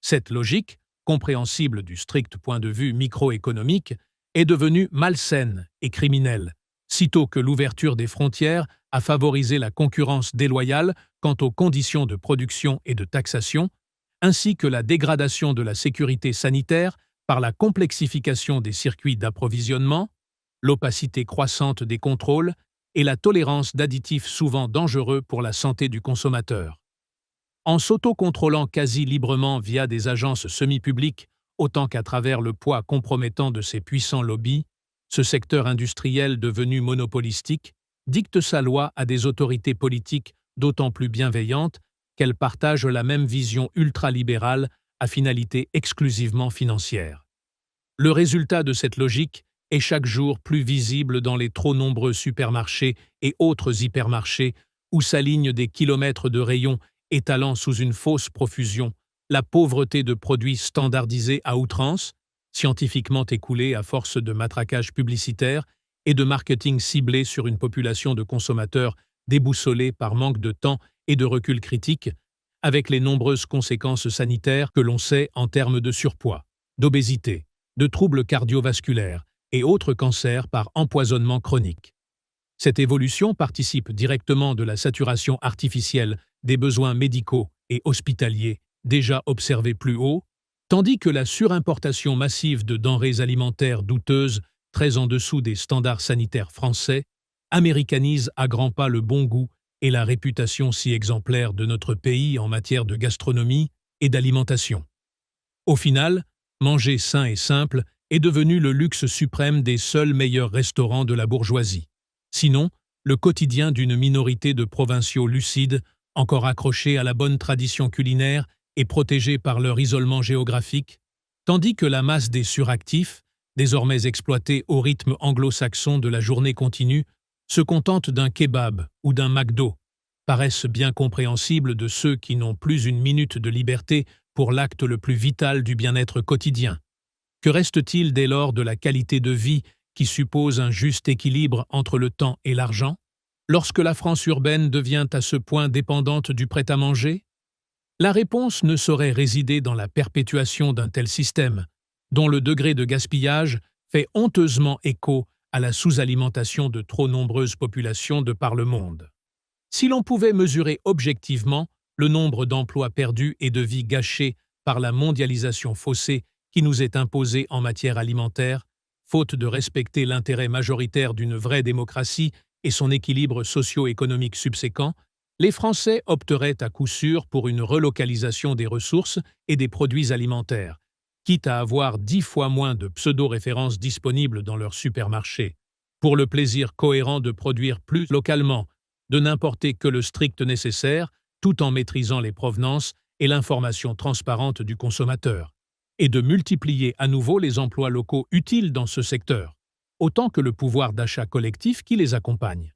Cette logique, compréhensible du strict point de vue microéconomique, est devenue malsaine et criminelle, sitôt que l'ouverture des frontières a favorisé la concurrence déloyale quant aux conditions de production et de taxation, ainsi que la dégradation de la sécurité sanitaire par la complexification des circuits d'approvisionnement, l'opacité croissante des contrôles et la tolérance d'additifs souvent dangereux pour la santé du consommateur. En s'autocontrôlant quasi librement via des agences semi-publiques, autant qu'à travers le poids compromettant de ses puissants lobbies, ce secteur industriel devenu monopolistique dicte sa loi à des autorités politiques d'autant plus bienveillantes qu'elles partagent la même vision ultralibérale à finalité exclusivement financière. Le résultat de cette logique est chaque jour plus visible dans les trop nombreux supermarchés et autres hypermarchés où s'alignent des kilomètres de rayons étalant sous une fausse profusion la pauvreté de produits standardisés à outrance, scientifiquement écoulés à force de matraquage publicitaire et de marketing ciblé sur une population de consommateurs déboussolés par manque de temps et de recul critique, avec les nombreuses conséquences sanitaires que l'on sait en termes de surpoids, d'obésité, de troubles cardiovasculaires et autres cancers par empoisonnement chronique. Cette évolution participe directement de la saturation artificielle des besoins médicaux et hospitaliers déjà observés plus haut, tandis que la surimportation massive de denrées alimentaires douteuses, très en dessous des standards sanitaires français, américanise à grands pas le bon goût et la réputation si exemplaire de notre pays en matière de gastronomie et d'alimentation. Au final, manger sain et simple est devenu le luxe suprême des seuls meilleurs restaurants de la bourgeoisie. Sinon, le quotidien d'une minorité de provinciaux lucides, encore accrochés à la bonne tradition culinaire et protégés par leur isolement géographique, tandis que la masse des suractifs, désormais exploités au rythme anglo-saxon de la journée continue, se contente d'un kebab ou d'un McDo, paraissent bien compréhensibles de ceux qui n'ont plus une minute de liberté pour l'acte le plus vital du bien-être quotidien. Que reste-t-il dès lors de la qualité de vie qui suppose un juste équilibre entre le temps et l'argent, lorsque la France urbaine devient à ce point dépendante du prêt-à-manger? La réponse ne saurait résider dans la perpétuation d'un tel système, dont le degré de gaspillage fait honteusement écho à la sous-alimentation de trop nombreuses populations de par le monde. Si l'on pouvait mesurer objectivement le nombre d'emplois perdus et de vies gâchées par la mondialisation faussée qui nous est imposée en matière alimentaire, faute de respecter l'intérêt majoritaire d'une vraie démocratie et son équilibre socio-économique subséquent, les Français opteraient à coup sûr pour une relocalisation des ressources et des produits alimentaires, quitte à avoir 10 fois moins de pseudo-références disponibles dans leurs supermarchés, pour le plaisir cohérent de produire plus localement, de n'importer que le strict nécessaire, tout en maîtrisant les provenances et l'information transparente du consommateur, et de multiplier à nouveau les emplois locaux utiles dans ce secteur, autant que le pouvoir d'achat collectif qui les accompagne.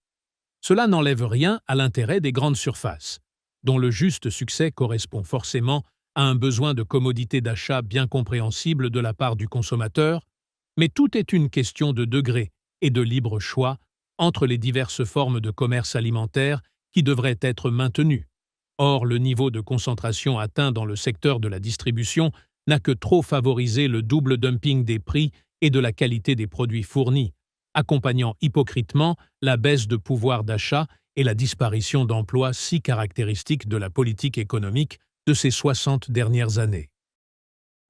Cela n'enlève rien à l'intérêt des grandes surfaces, dont le juste succès correspond forcément à un besoin de commodité d'achat bien compréhensible de la part du consommateur, mais tout est une question de degré et de libre choix entre les diverses formes de commerce alimentaire qui devraient être maintenues. Or, le niveau de concentration atteint dans le secteur de la distribution n'a que trop favorisé le double dumping des prix et de la qualité des produits fournis, accompagnant hypocritement la baisse de pouvoir d'achat et la disparition d'emplois si caractéristiques de la politique économique de ces 60 dernières années.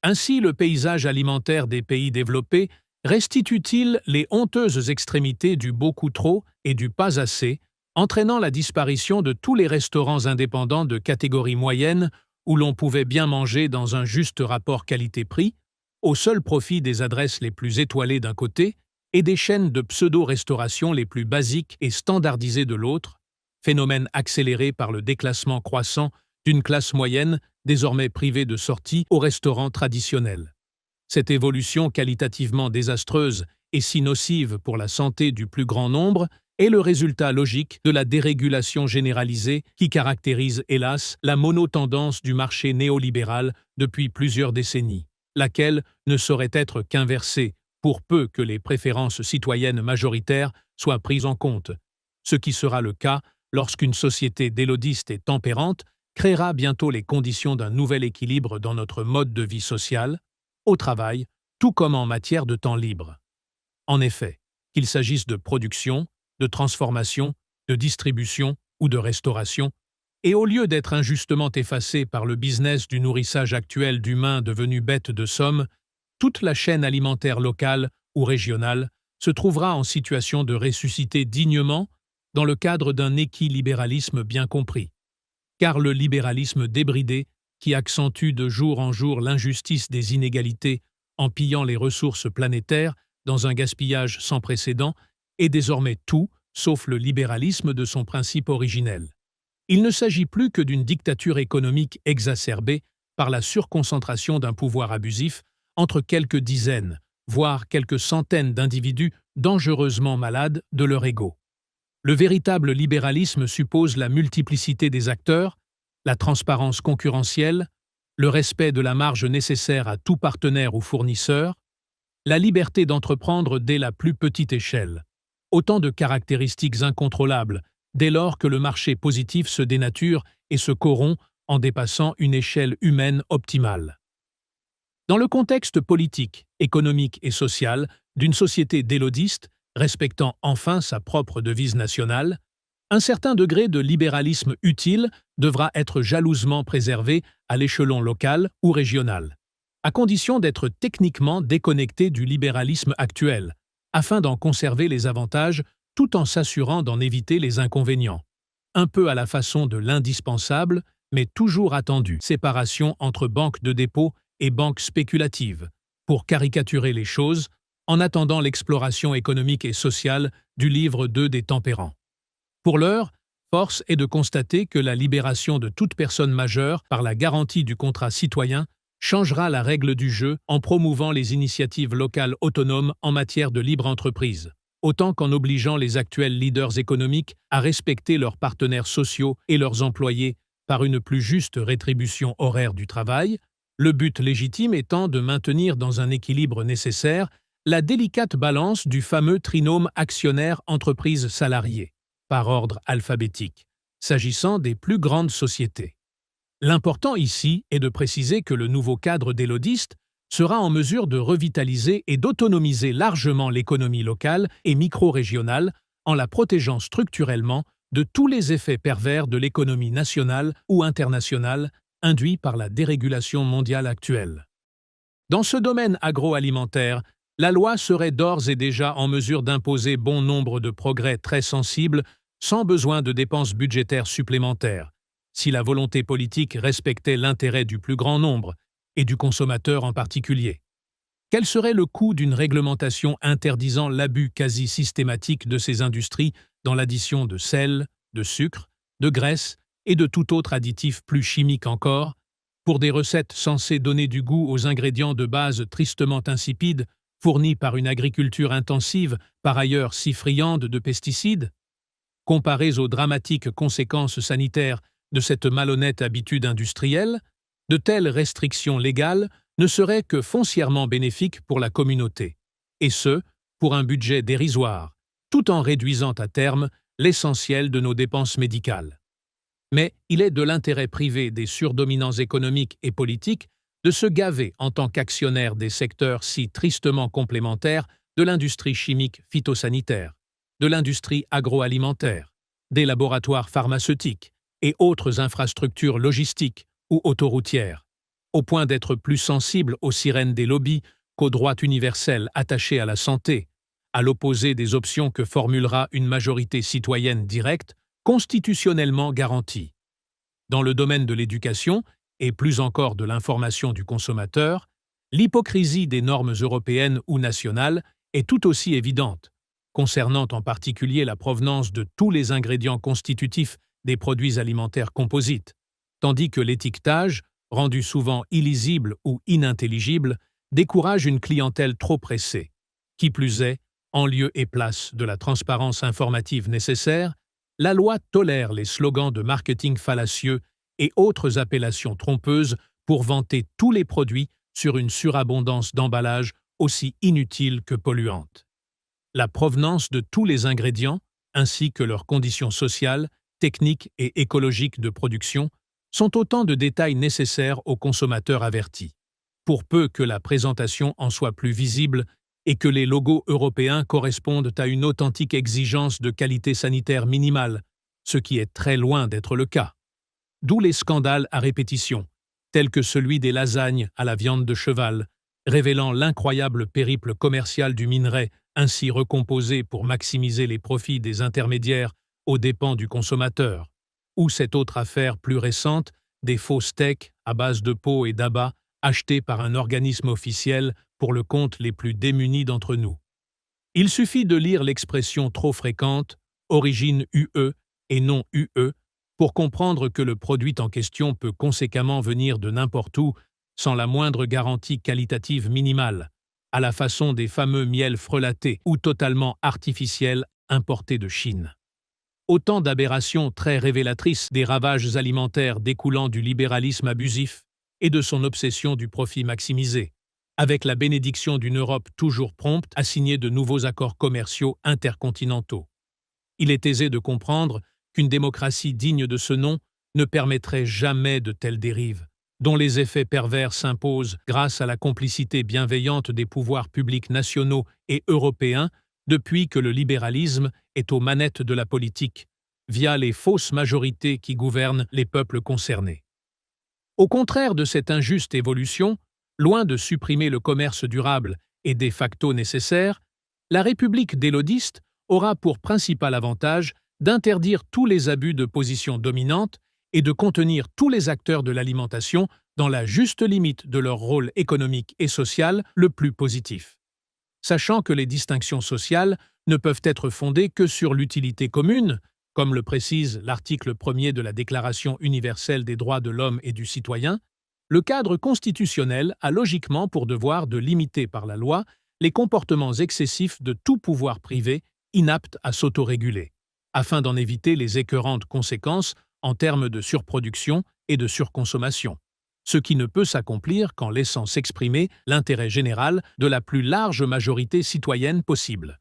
Ainsi, le paysage alimentaire des pays développés restitue-t-il les honteuses extrémités du beaucoup trop et du pas assez, entraînant la disparition de tous les restaurants indépendants de catégorie moyenne où l'on pouvait bien manger dans un juste rapport qualité-prix, au seul profit des adresses les plus étoilées d'un côté et des chaînes de pseudo-restauration les plus basiques et standardisées de l'autre, phénomène accéléré par le déclassement croissant d'une classe moyenne désormais privée de sortie aux restaurants traditionnels. Cette évolution qualitativement désastreuse et si nocive pour la santé du plus grand nombre est le résultat logique de la dérégulation généralisée qui caractérise, hélas, la monotendance du marché néolibéral depuis plusieurs décennies, laquelle ne saurait être qu'inversée pour peu que les préférences citoyennes majoritaires soient prises en compte, ce qui sera le cas lorsqu'une société délodiste et tempérante créera bientôt les conditions d'un nouvel équilibre dans notre mode de vie social, au travail, tout comme en matière de temps libre. En effet, qu'il s'agisse de production, de transformation, de distribution ou de restauration, et au lieu d'être injustement effacée par le business du nourrissage actuel d'humains devenus bêtes de somme, toute la chaîne alimentaire locale ou régionale se trouvera en situation de ressusciter dignement dans le cadre d'un équilibéralisme bien compris. Car le libéralisme débridé, qui accentue de jour en jour l'injustice des inégalités en pillant les ressources planétaires dans un gaspillage sans précédent, est désormais tout sauf le libéralisme de son principe originel. Il ne s'agit plus que d'une dictature économique exacerbée par la surconcentration d'un pouvoir abusif entre quelques dizaines, voire quelques centaines d'individus dangereusement malades de leur ego. Le véritable libéralisme suppose la multiplicité des acteurs, la transparence concurrentielle, le respect de la marge nécessaire à tout partenaire ou fournisseur, la liberté d'entreprendre dès la plus petite échelle. Autant de caractéristiques incontrôlables dès lors que le marché positif se dénature et se corrompt en dépassant une échelle humaine optimale. Dans le contexte politique, économique et social d'une société délodiste, respectant enfin sa propre devise nationale, un certain degré de libéralisme utile devra être jalousement préservé à l'échelon local ou régional, à condition d'être techniquement déconnecté du libéralisme actuel, afin d'en conserver les avantages tout en s'assurant d'en éviter les inconvénients. Un peu à la façon de l'indispensable, mais toujours attendue séparation entre banques de dépôt et banques spéculatives, pour caricaturer les choses, en attendant l'exploration économique et sociale du livre 2 des Tempérants. Pour l'heure, force est de constater que la libération de toute personne majeure par la garantie du contrat citoyen changera la règle du jeu en promouvant les initiatives locales autonomes en matière de libre entreprise, autant qu'en obligeant les actuels leaders économiques à respecter leurs partenaires sociaux et leurs employés par une plus juste rétribution horaire du travail, le but légitime étant de maintenir dans un équilibre nécessaire la délicate balance du fameux trinôme actionnaire-entreprise-salarié, par ordre alphabétique, s'agissant des plus grandes sociétés. L'important ici est de préciser que le nouveau cadre délodiste sera en mesure de revitaliser et d'autonomiser largement l'économie locale et micro-régionale en la protégeant structurellement de tous les effets pervers de l'économie nationale ou internationale induits par la dérégulation mondiale actuelle. Dans ce domaine agroalimentaire, la loi serait d'ores et déjà en mesure d'imposer bon nombre de progrès très sensibles sans besoin de dépenses budgétaires supplémentaires, si la volonté politique respectait l'intérêt du plus grand nombre, et du consommateur en particulier. Quel serait le coût d'une réglementation interdisant l'abus quasi systématique de ces industries dans l'addition de sel, de sucre, de graisse et de tout autre additif plus chimique encore, pour des recettes censées donner du goût aux ingrédients de base tristement insipides, fournis par une agriculture intensive, par ailleurs si friande de pesticides? Comparés aux dramatiques conséquences sanitaires de cette malhonnête habitude industrielle, de telles restrictions légales ne seraient que foncièrement bénéfiques pour la communauté, et ce, pour un budget dérisoire, tout en réduisant à terme l'essentiel de nos dépenses médicales. Mais il est de l'intérêt privé des surdominants économiques et politiques de se gaver en tant qu'actionnaires des secteurs si tristement complémentaires de l'industrie chimique phytosanitaire, de l'industrie agroalimentaire, des laboratoires pharmaceutiques et autres infrastructures logistiques ou autoroutières, au point d'être plus sensibles aux sirènes des lobbies qu'aux droits universels attachés à la santé, à l'opposé des options que formulera une majorité citoyenne directe, constitutionnellement garantie. Dans le domaine de l'éducation, et plus encore de l'information du consommateur, l'hypocrisie des normes européennes ou nationales est tout aussi évidente, concernant en particulier la provenance de tous les ingrédients constitutifs des produits alimentaires composites, tandis que l'étiquetage, rendu souvent illisible ou inintelligible, décourage une clientèle trop pressée. Qui plus est, en lieu et place de la transparence informative nécessaire, la loi tolère les slogans de marketing fallacieux et autres appellations trompeuses pour vanter tous les produits sur une surabondance d'emballages aussi inutile que polluante. La provenance de tous les ingrédients, ainsi que leurs conditions sociales, techniques et écologiques de production, sont autant de détails nécessaires aux consommateurs avertis, pour peu que la présentation en soit plus visible et que les logos européens correspondent à une authentique exigence de qualité sanitaire minimale, ce qui est très loin d'être le cas. D'où les scandales à répétition, tels que celui des lasagnes à la viande de cheval, révélant l'incroyable périple commercial du minerai ainsi recomposé pour maximiser les profits des intermédiaires aux dépens du consommateur, ou cette autre affaire plus récente des faux steaks à base de peau et d'abat achetés par un organisme officiel pour le compte les plus démunis d'entre nous. Il suffit de lire l'expression trop fréquente « origine UE » et non UE pour comprendre que le produit en question peut conséquemment venir de n'importe où sans la moindre garantie qualitative minimale, à la façon des fameux miels frelatés ou totalement artificiels importés de Chine. Autant d'aberrations très révélatrices des ravages alimentaires découlant du libéralisme abusif et de son obsession du profit maximisé, avec la bénédiction d'une Europe toujours prompte à signer de nouveaux accords commerciaux intercontinentaux. Il est aisé de comprendre qu'une démocratie digne de ce nom ne permettrait jamais de telles dérives, dont les effets pervers s'imposent grâce à la complicité bienveillante des pouvoirs publics nationaux et européens depuis que le libéralisme est aux manettes de la politique, via les fausses majorités qui gouvernent les peuples concernés. Au contraire de cette injuste évolution, loin de supprimer le commerce durable et de facto nécessaire, la République délodiste aura pour principal avantage d'interdire tous les abus de position dominante et de contenir tous les acteurs de l'alimentation dans la juste limite de leur rôle économique et social le plus positif. Sachant que les distinctions sociales ne peuvent être fondées que sur l'utilité commune, comme le précise l'article 1er de la Déclaration universelle des droits de l'homme et du citoyen, le cadre constitutionnel a logiquement pour devoir de limiter par la loi les comportements excessifs de tout pouvoir privé inapte à s'autoréguler, afin d'en éviter les écœurantes conséquences en termes de surproduction et de surconsommation, ce qui ne peut s'accomplir qu'en laissant s'exprimer l'intérêt général de la plus large majorité citoyenne possible.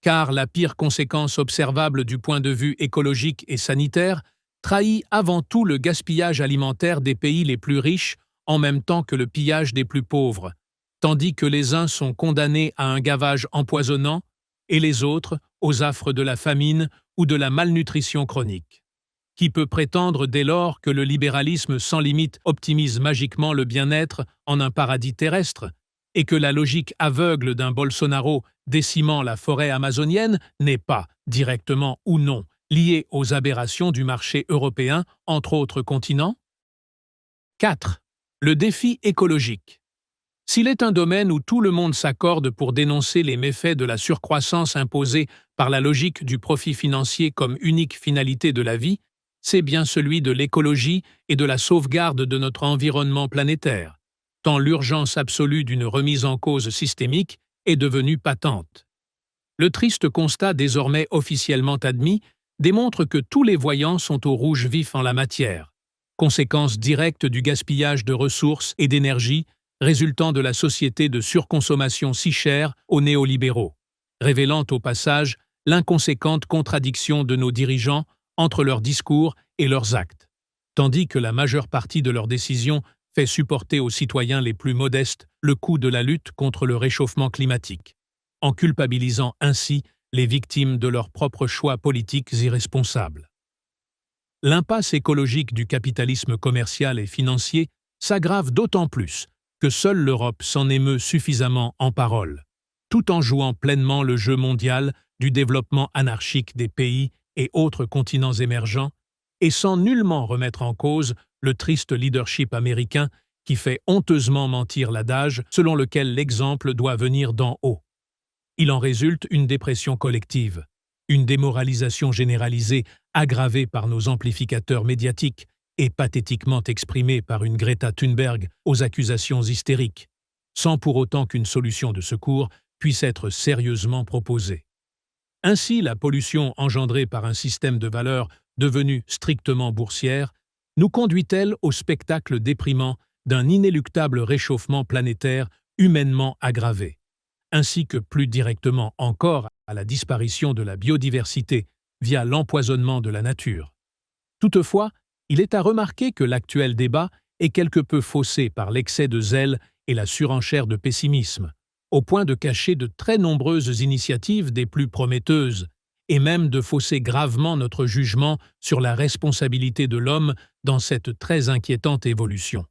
Car la pire conséquence observable du point de vue écologique et sanitaire trahit avant tout le gaspillage alimentaire des pays les plus riches en même temps que le pillage des plus pauvres, tandis que les uns sont condamnés à un gavage empoisonnant et les autres aux affres de la famine ou de la malnutrition chronique. Qui peut prétendre dès lors que le libéralisme sans limite optimise magiquement le bien-être en un paradis terrestre, et que la logique aveugle d'un Bolsonaro décimant la forêt amazonienne n'est pas, directement ou non, liée aux aberrations du marché européen entre autres continents? 4. Le défi écologique. S'il est un domaine où tout le monde s'accorde pour dénoncer les méfaits de la surcroissance imposée par la logique du profit financier comme unique finalité de la vie, c'est bien celui de l'écologie et de la sauvegarde de notre environnement planétaire, tant l'urgence absolue d'une remise en cause systémique est devenue patente. Le triste constat désormais officiellement admis démontre que tous les voyants sont au rouge vif en la matière, conséquence directe du gaspillage de ressources et d'énergie résultant de la société de surconsommation si chère aux néolibéraux, révélant au passage l'inconséquente contradiction de nos dirigeants entre leurs discours et leurs actes, tandis que la majeure partie de leurs décisions fait supporter aux citoyens les plus modestes le coût de la lutte contre le réchauffement climatique, en culpabilisant ainsi les victimes de leurs propres choix politiques irresponsables. L'impasse écologique du capitalisme commercial et financier s'aggrave d'autant plus que seule l'Europe s'en émeut suffisamment en parole, tout en jouant pleinement le jeu mondial du développement anarchique des pays et autres continents émergents, et sans nullement remettre en cause le triste leadership américain qui fait honteusement mentir l'adage selon lequel l'exemple doit venir d'en haut. Il en résulte une dépression collective, une démoralisation généralisée aggravée par nos amplificateurs médiatiques et pathétiquement exprimée par une Greta Thunberg aux accusations hystériques, sans pour autant qu'une solution de secours puisse être sérieusement proposée. Ainsi, la pollution engendrée par un système de valeurs devenu strictement boursière nous conduit-elle au spectacle déprimant d'un inéluctable réchauffement planétaire humainement aggravé, ainsi que plus directement encore à la disparition de la biodiversité via l'empoisonnement de la nature. Toutefois, il est à remarquer que l'actuel débat est quelque peu faussé par l'excès de zèle et la surenchère de pessimisme, au point de cacher de très nombreuses initiatives des plus prometteuses, et même de fausser gravement notre jugement sur la responsabilité de l'homme dans cette très inquiétante évolution.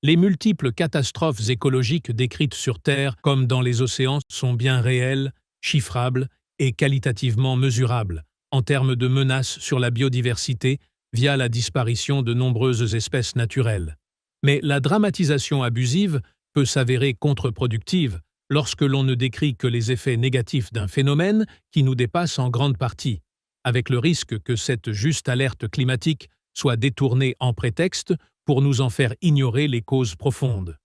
Les multiples catastrophes écologiques décrites sur Terre comme dans les océans sont bien réelles, chiffrables et qualitativement mesurables, en termes de menaces sur la biodiversité via la disparition de nombreuses espèces naturelles. Mais la dramatisation abusive peut s'avérer contre-productive lorsque l'on ne décrit que les effets négatifs d'un phénomène qui nous dépasse en grande partie, avec le risque que cette juste alerte climatique soit détournée en prétexte pour nous en faire ignorer les causes profondes.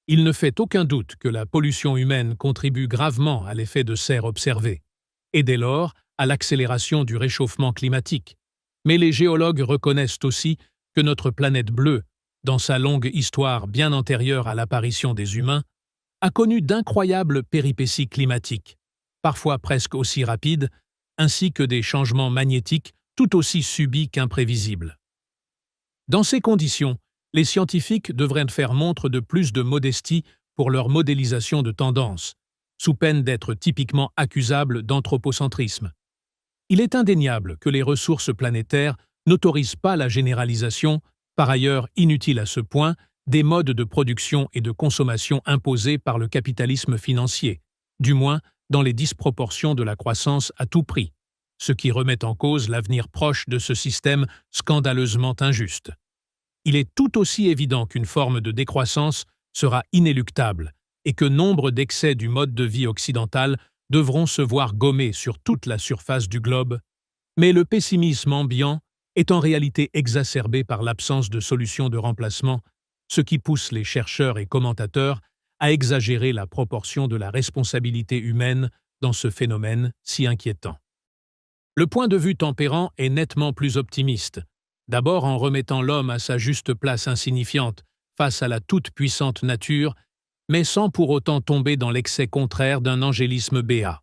Il ne fait aucun doute que la pollution humaine contribue gravement à l'effet de serre observé, et dès lors à l'accélération du réchauffement climatique. Mais les géologues reconnaissent aussi que notre planète bleue, dans sa longue histoire bien antérieure à l'apparition des humains, a connu d'incroyables péripéties climatiques, parfois presque aussi rapides, ainsi que des changements magnétiques tout aussi subis qu'imprévisibles. Dans ces conditions, les scientifiques devraient faire montre de plus de modestie pour leur modélisation de tendance, sous peine d'être typiquement accusables d'anthropocentrisme. Il est indéniable que les ressources planétaires n'autorisent pas la généralisation, par ailleurs inutile à ce point, des modes de production et de consommation imposés par le capitalisme financier, du moins dans les disproportions de la croissance à tout prix, ce qui remet en cause l'avenir proche de ce système scandaleusement injuste. Il est tout aussi évident qu'une forme de décroissance sera inéluctable et que nombre d'excès du mode de vie occidental devront se voir gommés sur toute la surface du globe, mais le pessimisme ambiant est en réalité exacerbé par l'absence de solution de remplacement, ce qui pousse les chercheurs et commentateurs à exagérer la proportion de la responsabilité humaine dans ce phénomène si inquiétant. Le point de vue tempérant est nettement plus optimiste, d'abord en remettant l'homme à sa juste place insignifiante face à la toute-puissante nature, mais sans pour autant tomber dans l'excès contraire d'un angélisme béat.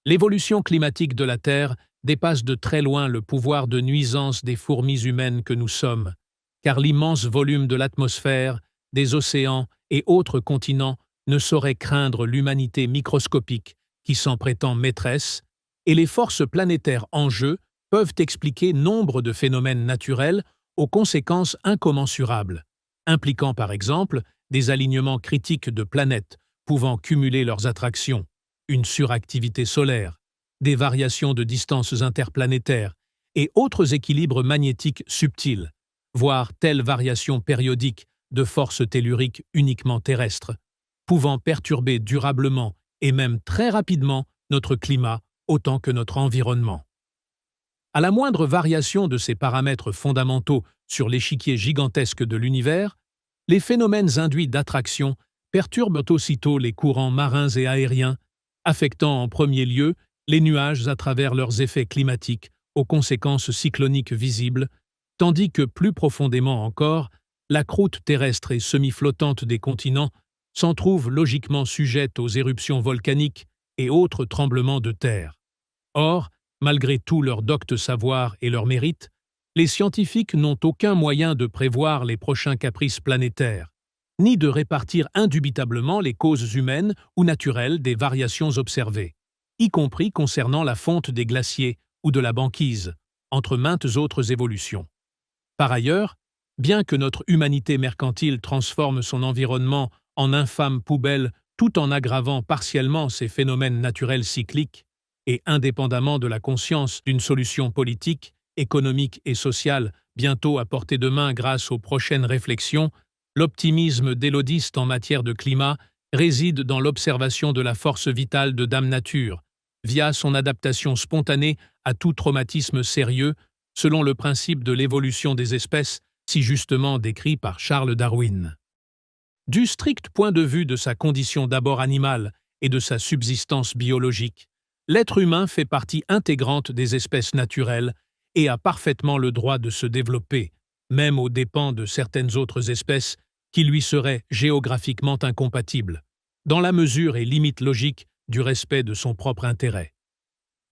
L'évolution climatique de la Terre dépasse de très loin le pouvoir de nuisance des fourmis humaines que nous sommes, car l'immense volume de l'atmosphère, des océans et autres continents ne saurait craindre l'humanité microscopique qui s'en prétend maîtresse, et les forces planétaires en jeu peuvent expliquer nombre de phénomènes naturels aux conséquences incommensurables, impliquant par exemple des alignements critiques de planètes pouvant cumuler leurs attractions, une suractivité solaire, des variations de distances interplanétaires et autres équilibres magnétiques subtils, voire telles variations périodiques de forces telluriques uniquement terrestres, pouvant perturber durablement et même très rapidement notre climat autant que notre environnement. À la moindre variation de ces paramètres fondamentaux sur l'échiquier gigantesque de l'univers, les phénomènes induits d'attraction perturbent aussitôt les courants marins et aériens, affectant en premier lieu les nuages à travers leurs effets climatiques aux conséquences cycloniques visibles, tandis que plus profondément encore, la croûte terrestre et semi-flottante des continents s'en trouve logiquement sujette aux éruptions volcaniques et autres tremblements de terre. Or, malgré tout leur docte savoir et leur mérite, les scientifiques n'ont aucun moyen de prévoir les prochains caprices planétaires, ni de répartir indubitablement les causes humaines ou naturelles des variations observées, y compris concernant la fonte des glaciers ou de la banquise, entre maintes autres évolutions. Par ailleurs, bien que notre humanité mercantile transforme son environnement en infâme poubelle tout en aggravant partiellement ces phénomènes naturels cycliques, et indépendamment de la conscience d'une solution politique, économique et sociale bientôt à portée de main grâce aux prochaines réflexions, l'optimisme d'Élodiste en matière de climat réside dans l'observation de la force vitale de Dame Nature, via son adaptation spontanée à tout traumatisme sérieux, selon le principe de l'évolution des espèces, si justement décrit par Charles Darwin. Du strict point de vue de sa condition d'abord animale et de sa subsistance biologique, l'être humain fait partie intégrante des espèces naturelles et a parfaitement le droit de se développer, même aux dépens de certaines autres espèces qui lui seraient géographiquement incompatibles, dans la mesure et limite logique du respect de son propre intérêt.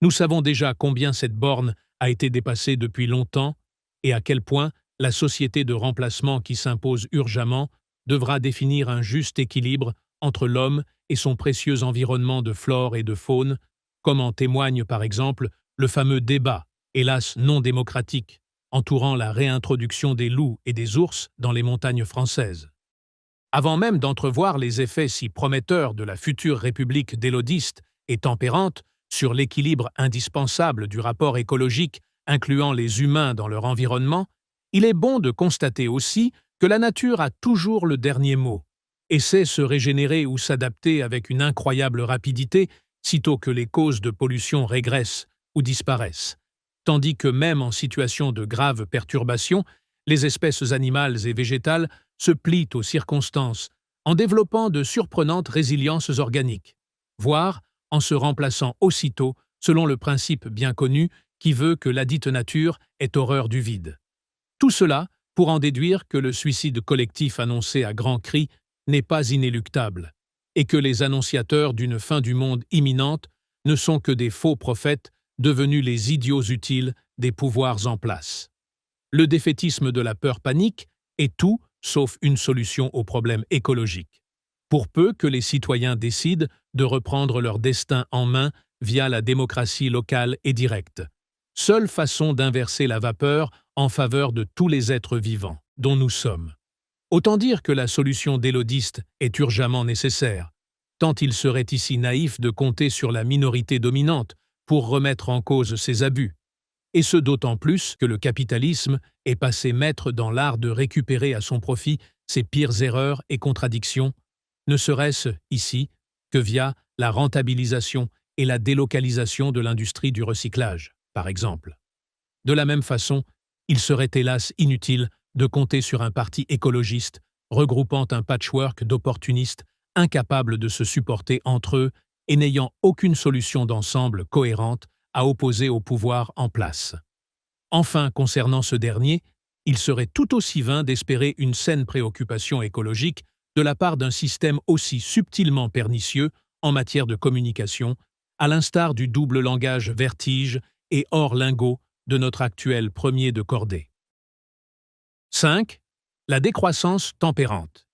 Nous savons déjà combien cette borne a été dépassée depuis longtemps et à quel point la société de remplacement qui s'impose urgemment devra définir un juste équilibre entre l'homme et son précieux environnement de flore et de faune, comme en témoigne par exemple le fameux débat, hélas non démocratique, entourant la réintroduction des loups et des ours dans les montagnes françaises. Avant même d'entrevoir les effets si prometteurs de la future république délodiste et tempérante sur l'équilibre indispensable du rapport écologique incluant les humains dans leur environnement, il est bon de constater aussi que la nature a toujours le dernier mot et sait se régénérer ou s'adapter avec une incroyable rapidité sitôt que les causes de pollution régressent ou disparaissent, tandis que même en situation de graves perturbations, les espèces animales et végétales se plient aux circonstances en développant de surprenantes résiliences organiques, voire en se remplaçant aussitôt selon le principe bien connu qui veut que ladite nature ait horreur du vide. Tout cela pour en déduire que le suicide collectif annoncé à grands cris n'est pas inéluctable, et que les annonciateurs d'une fin du monde imminente ne sont que des faux prophètes devenus les idiots utiles des pouvoirs en place. Le défaitisme de la peur panique est tout sauf une solution au problème écologique, pour peu que les citoyens décident de reprendre leur destin en main via la démocratie locale et directe, seule façon d'inverser la vapeur en faveur de tous les êtres vivants dont nous sommes. Autant dire que la solution délodiste est urgemment nécessaire, tant il serait ici naïf de compter sur la minorité dominante pour remettre en cause ces abus, et ce d'autant plus que le capitalisme est passé maître dans l'art de récupérer à son profit ses pires erreurs et contradictions, ne serait-ce ici que via la rentabilisation et la délocalisation de l'industrie du recyclage, par exemple. De la même façon, il serait hélas inutile de compter sur un parti écologiste regroupant un patchwork d'opportunistes incapables de se supporter entre eux et n'ayant aucune solution d'ensemble cohérente à opposer au pouvoir en place. Enfin, concernant ce dernier, il serait tout aussi vain d'espérer une saine préoccupation écologique de la part d'un système aussi subtilement pernicieux en matière de communication, à l'instar du double langage vertige et hors lingot de notre actuel premier de cordée. 5. La décroissance tempérante.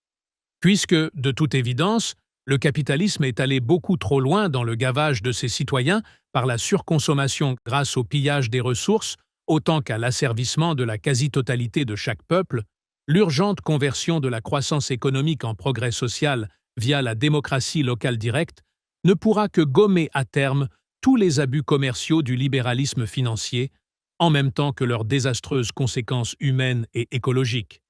Puisque, de toute évidence, le capitalisme est allé beaucoup trop loin dans le gavage de ses citoyens par la surconsommation grâce au pillage des ressources, autant qu'à l'asservissement de la quasi-totalité de chaque peuple, l'urgente conversion de la croissance économique en progrès social via la démocratie locale directe ne pourra que gommer à terme tous les abus commerciaux du libéralisme financier, en même temps que leurs désastreuses conséquences humaines et écologiques.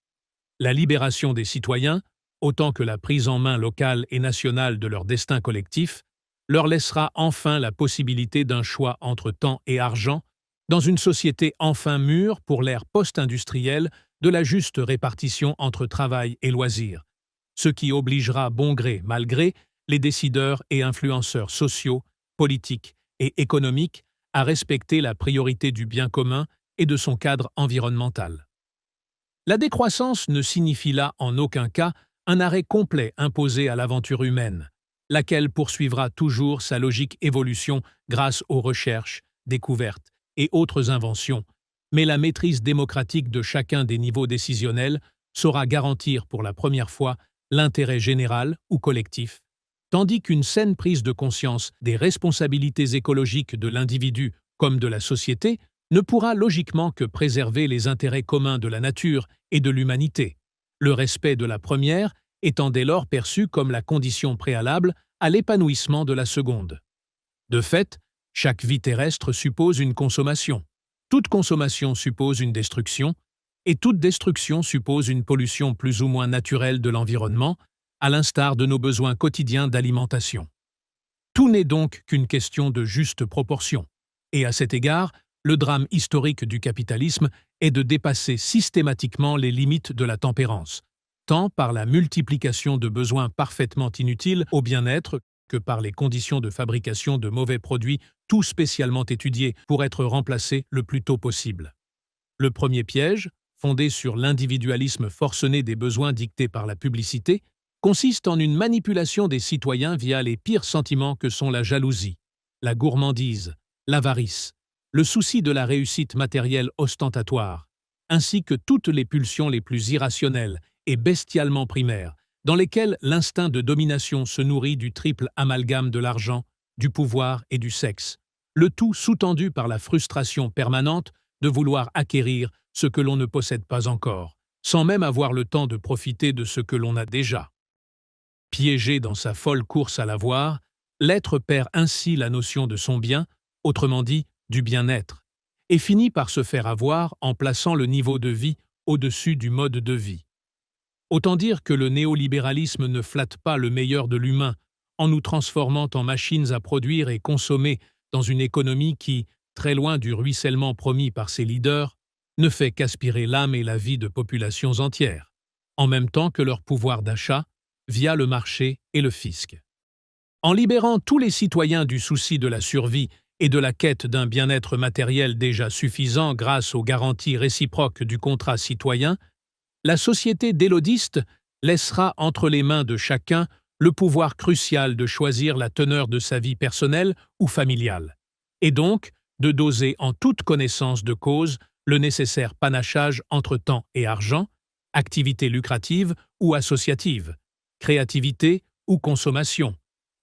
La libération des citoyens, autant que la prise en main locale et nationale de leur destin collectif, leur laissera enfin la possibilité d'un choix entre temps et argent, dans une société enfin mûre pour l'ère post-industrielle de la juste répartition entre travail et loisirs, ce qui obligera bon gré mal gré les décideurs et influenceurs sociaux, politiques et économiques à respecter la priorité du bien commun et de son cadre environnemental. La décroissance ne signifie là en aucun cas un arrêt complet imposé à l'aventure humaine, laquelle poursuivra toujours sa logique évolution grâce aux recherches, découvertes et autres inventions, mais la maîtrise démocratique de chacun des niveaux décisionnels saura garantir pour la première fois l'intérêt général ou collectif, tandis qu'une saine prise de conscience des responsabilités écologiques de l'individu comme de la société ne pourra logiquement que préserver les intérêts communs de la nature et de l'humanité, le respect de la première étant dès lors perçu comme la condition préalable à l'épanouissement de la seconde. De fait, chaque vie terrestre suppose une consommation, toute consommation suppose une destruction, et toute destruction suppose une pollution plus ou moins naturelle de l'environnement, à l'instar de nos besoins quotidiens d'alimentation. Tout n'est donc qu'une question de juste proportion, et à cet égard, le drame historique du capitalisme est de dépasser systématiquement les limites de la tempérance, tant par la multiplication de besoins parfaitement inutiles au bien-être que par les conditions de fabrication de mauvais produits tout spécialement étudiés pour être remplacés le plus tôt possible. Le premier piège, fondé sur l'individualisme forcené des besoins dictés par la publicité, consiste en une manipulation des citoyens via les pires sentiments que sont la jalousie, la gourmandise, l'avarice, le souci de la réussite matérielle ostentatoire, ainsi que toutes les pulsions les plus irrationnelles et bestialement primaires, dans lesquels l'instinct de domination se nourrit du triple amalgame de l'argent, du pouvoir et du sexe, le tout sous-tendu par la frustration permanente de vouloir acquérir ce que l'on ne possède pas encore, sans même avoir le temps de profiter de ce que l'on a déjà. Piégé dans sa folle course à l'avoir, l'être perd ainsi la notion de son bien, autrement dit, du bien-être, et finit par se faire avoir en plaçant le niveau de vie au-dessus du mode de vie. Autant dire que le néolibéralisme ne flatte pas le meilleur de l'humain, en nous transformant en machines à produire et consommer dans une économie qui, très loin du ruissellement promis par ses leaders, ne fait qu'aspirer l'âme et la vie de populations entières, en même temps que leur pouvoir d'achat, via le marché et le fisc. En libérant tous les citoyens du souci de la survie et de la quête d'un bien-être matériel déjà suffisant grâce aux garanties réciproques du contrat citoyen, la société délodiste laissera entre les mains de chacun le pouvoir crucial de choisir la teneur de sa vie personnelle ou familiale, et donc de doser en toute connaissance de cause le nécessaire panachage entre temps et argent, activité lucrative ou associative, créativité ou consommation,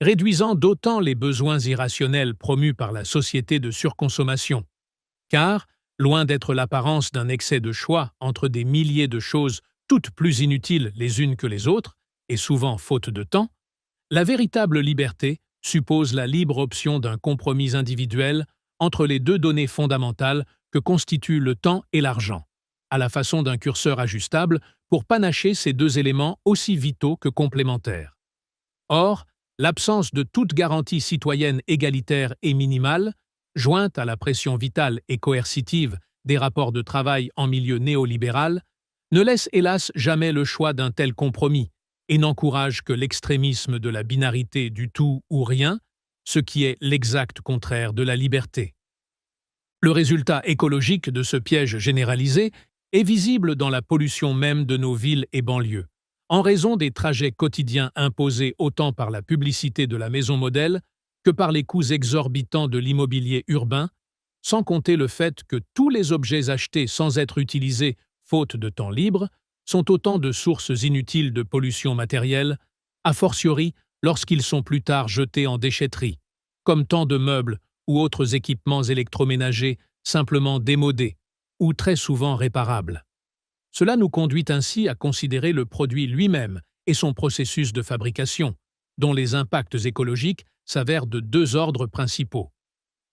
réduisant d'autant les besoins irrationnels promus par la société de surconsommation. Car, loin d'être l'apparence d'un excès de choix entre des milliers de choses toutes plus inutiles les unes que les autres, et souvent faute de temps, la véritable liberté suppose la libre option d'un compromis individuel entre les deux données fondamentales que constituent le temps et l'argent, à la façon d'un curseur ajustable pour panacher ces deux éléments aussi vitaux que complémentaires. Or, l'absence de toute garantie citoyenne égalitaire et minimale, jointe à la pression vitale et coercitive des rapports de travail en milieu néolibéral, ne laisse hélas jamais le choix d'un tel compromis et n'encourage que l'extrémisme de la binarité du tout ou rien, ce qui est l'exact contraire de la liberté. Le résultat écologique de ce piège généralisé est visible dans la pollution même de nos villes et banlieues, en raison des trajets quotidiens imposés autant par la publicité de la maison modèle que par les coûts exorbitants de l'immobilier urbain, sans compter le fait que tous les objets achetés sans être utilisés, faute de temps libre, sont autant de sources inutiles de pollution matérielle, a fortiori lorsqu'ils sont plus tard jetés en déchetterie, comme tant de meubles ou autres équipements électroménagers simplement démodés ou très souvent réparables. Cela nous conduit ainsi à considérer le produit lui-même et son processus de fabrication, dont les impacts écologiques s'avèrent de deux ordres principaux.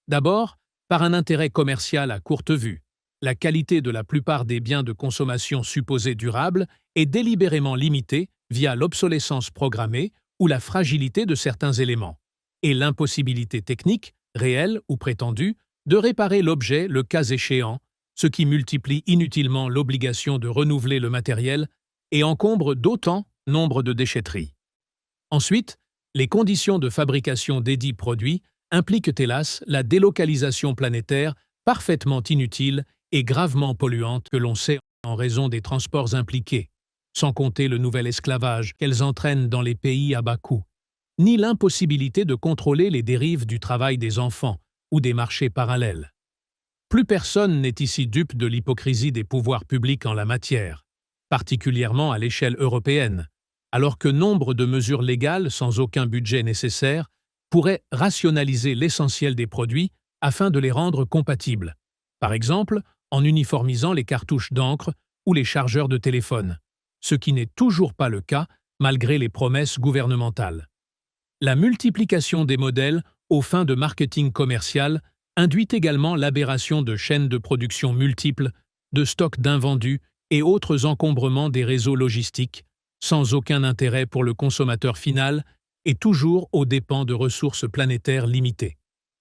D'abord, par un intérêt commercial à courte vue, la qualité de la plupart des biens de consommation supposés durables est délibérément limitée via l'obsolescence programmée ou la fragilité de certains éléments, et l'impossibilité technique, réelle ou prétendue, de réparer l'objet le cas échéant, ce qui multiplie inutilement l'obligation de renouveler le matériel et encombre d'autant nombre de déchetteries. Ensuite, les conditions de fabrication desdits produits impliquent hélas la délocalisation planétaire parfaitement inutile et gravement polluante que l'on sait en raison des transports impliqués, sans compter le nouvel esclavage qu'elles entraînent dans les pays à bas coût, ni l'impossibilité de contrôler les dérives du travail des enfants ou des marchés parallèles. Plus personne n'est ici dupe de l'hypocrisie des pouvoirs publics en la matière, particulièrement à l'échelle européenne, alors que nombre de mesures légales sans aucun budget nécessaire pourraient rationaliser l'essentiel des produits afin de les rendre compatibles, par exemple en uniformisant les cartouches d'encre ou les chargeurs de téléphone, ce qui n'est toujours pas le cas malgré les promesses gouvernementales. La multiplication des modèles aux fins de marketing commercial induit également l'aberration de chaînes de production multiples, de stocks d'invendus et autres encombrements des réseaux logistiques, sans aucun intérêt pour le consommateur final et toujours aux dépens de ressources planétaires limitées.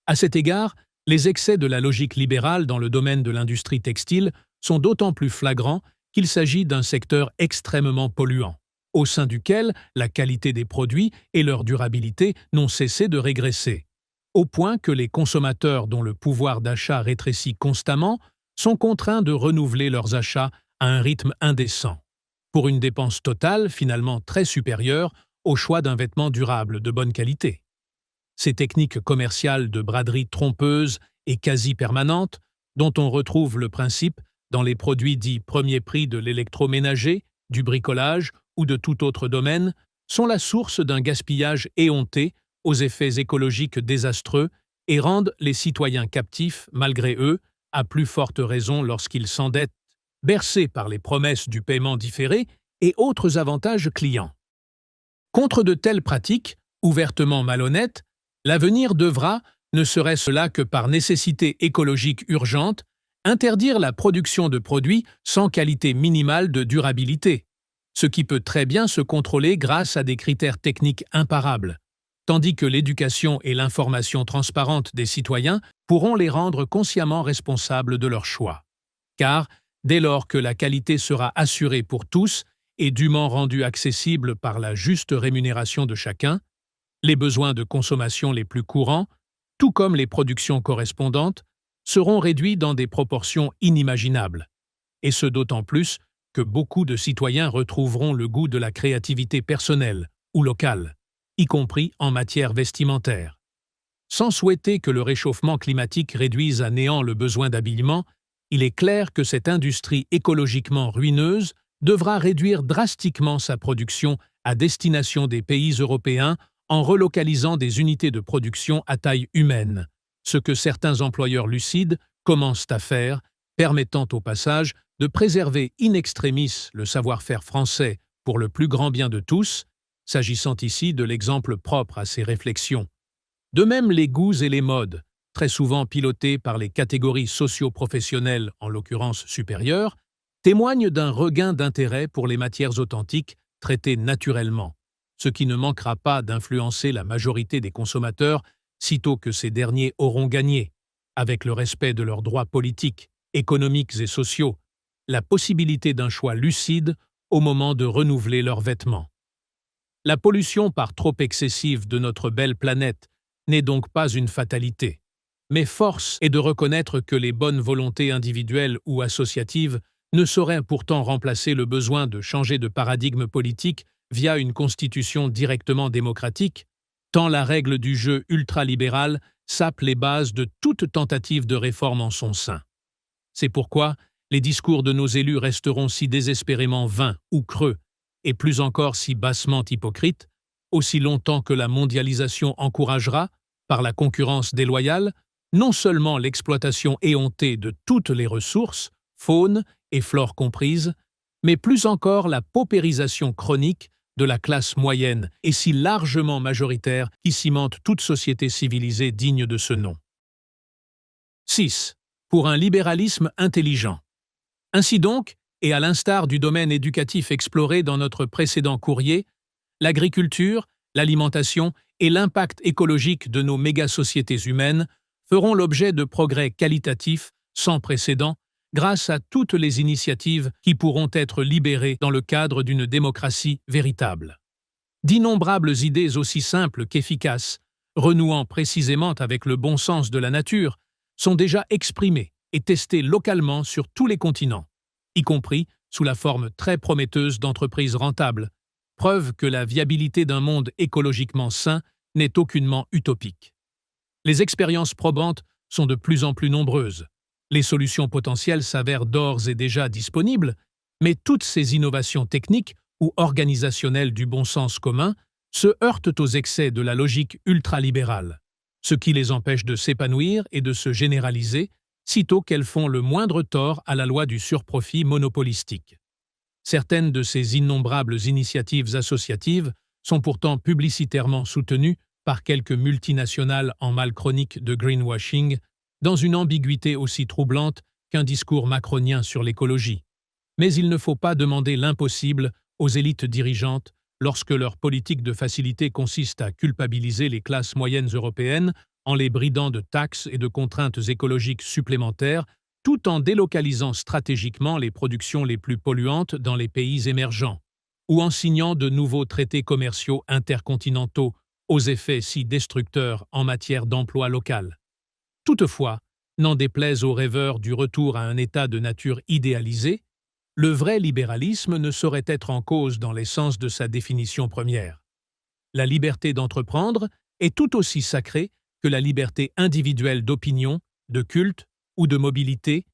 À cet égard, les excès de la logique libérale dans le domaine de l'industrie textile sont d'autant plus flagrants qu'il s'agit d'un secteur extrêmement polluant, au sein duquel la qualité des produits et leur durabilité n'ont cessé de régresser, au point que les consommateurs dont le pouvoir d'achat rétrécit constamment sont contraints de renouveler leurs achats à un rythme indécent, pour une dépense totale finalement très supérieure au choix d'un vêtement durable de bonne qualité. Ces techniques commerciales de braderie trompeuse et quasi permanente, dont on retrouve le principe dans les produits dits premier prix de l'électroménager, du bricolage ou de tout autre domaine, sont la source d'un gaspillage éhonté aux effets écologiques désastreux et rendent les citoyens captifs, malgré eux, à plus forte raison lorsqu'ils s'endettent, bercés par les promesses du paiement différé et autres avantages clients. Contre de telles pratiques, ouvertement malhonnêtes, l'avenir devra, ne serait-ce là que par nécessité écologique urgente, interdire la production de produits sans qualité minimale de durabilité, ce qui peut très bien se contrôler grâce à des critères techniques imparables, tandis que l'éducation et l'information transparente des citoyens pourront les rendre consciemment responsables de leurs choix. Car, dès lors que la qualité sera assurée pour tous et dûment rendue accessible par la juste rémunération de chacun, les besoins de consommation les plus courants, tout comme les productions correspondantes, seront réduits dans des proportions inimaginables, et ce d'autant plus que beaucoup de citoyens retrouveront le goût de la créativité personnelle ou locale, y compris en matière vestimentaire. Sans souhaiter que le réchauffement climatique réduise à néant le besoin d'habillement, il est clair que cette industrie écologiquement ruineuse devra réduire drastiquement sa production à destination des pays européens en relocalisant des unités de production à taille humaine, ce que certains employeurs lucides commencent à faire, permettant au passage de préserver in extremis le savoir-faire français pour le plus grand bien de tous, s'agissant ici de l'exemple propre à ces réflexions. De même, les goûts et les modes, très souvent pilotés par les catégories socio-professionnelles, en l'occurrence supérieures, témoignent d'un regain d'intérêt pour les matières authentiques traitées naturellement, ce qui ne manquera pas d'influencer la majorité des consommateurs sitôt que ces derniers auront gagné, avec le respect de leurs droits politiques, économiques et sociaux, la possibilité d'un choix lucide au moment de renouveler leurs vêtements. La pollution par trop excessive de notre belle planète n'est donc pas une fatalité, mais force est de reconnaître que les bonnes volontés individuelles ou associatives ne sauraient pourtant remplacer le besoin de changer de paradigme politique via une constitution directement démocratique, tant la règle du jeu ultralibéral sape les bases de toute tentative de réforme en son sein. C'est pourquoi les discours de nos élus resteront si désespérément vains ou creux, et plus encore si bassement hypocrites, aussi longtemps que la mondialisation encouragera, par la concurrence déloyale, non seulement l'exploitation éhontée de toutes les ressources, faune et flore comprises, mais plus encore la paupérisation chronique de la classe moyenne et si largement majoritaire qui cimente toute société civilisée digne de ce nom. 6. Pour un libéralisme intelligent. Ainsi donc, et à l'instar du domaine éducatif exploré dans notre précédent courrier, l'agriculture, l'alimentation et l'impact écologique de nos méga-sociétés humaines feront l'objet de progrès qualitatifs sans précédent grâce à toutes les initiatives qui pourront être libérées dans le cadre d'une démocratie véritable. D'innombrables idées aussi simples qu'efficaces, renouant précisément avec le bon sens de la nature, sont déjà exprimées et testées localement sur tous les continents, y compris sous la forme très prometteuse d'entreprises rentables, preuve que la viabilité d'un monde écologiquement sain n'est aucunement utopique. Les expériences probantes sont de plus en plus nombreuses. Les solutions potentielles s'avèrent d'ores et déjà disponibles, mais toutes ces innovations techniques ou organisationnelles du bon sens commun se heurtent aux excès de la logique ultralibérale, ce qui les empêche de s'épanouir et de se généraliser, sitôt qu'elles font le moindre tort à la loi du surprofit monopolistique. Certaines de ces innombrables initiatives associatives sont pourtant publicitairement soutenues par quelques multinationales en mal chronique de greenwashing, dans une ambiguïté aussi troublante qu'un discours macronien sur l'écologie. Mais il ne faut pas demander l'impossible aux élites dirigeantes lorsque leur politique de facilité consiste à culpabiliser les classes moyennes européennes en les bridant de taxes et de contraintes écologiques supplémentaires, tout en délocalisant stratégiquement les productions les plus polluantes dans les pays émergents, ou en signant de nouveaux traités commerciaux intercontinentaux aux effets si destructeurs en matière d'emploi local. Toutefois, n'en déplaise aux rêveurs du retour à un état de nature idéalisé, le vrai libéralisme ne saurait être en cause dans l'essence de sa définition première. La liberté d'entreprendre est tout aussi sacrée que la liberté individuelle d'opinion, de culte ou de mobilité,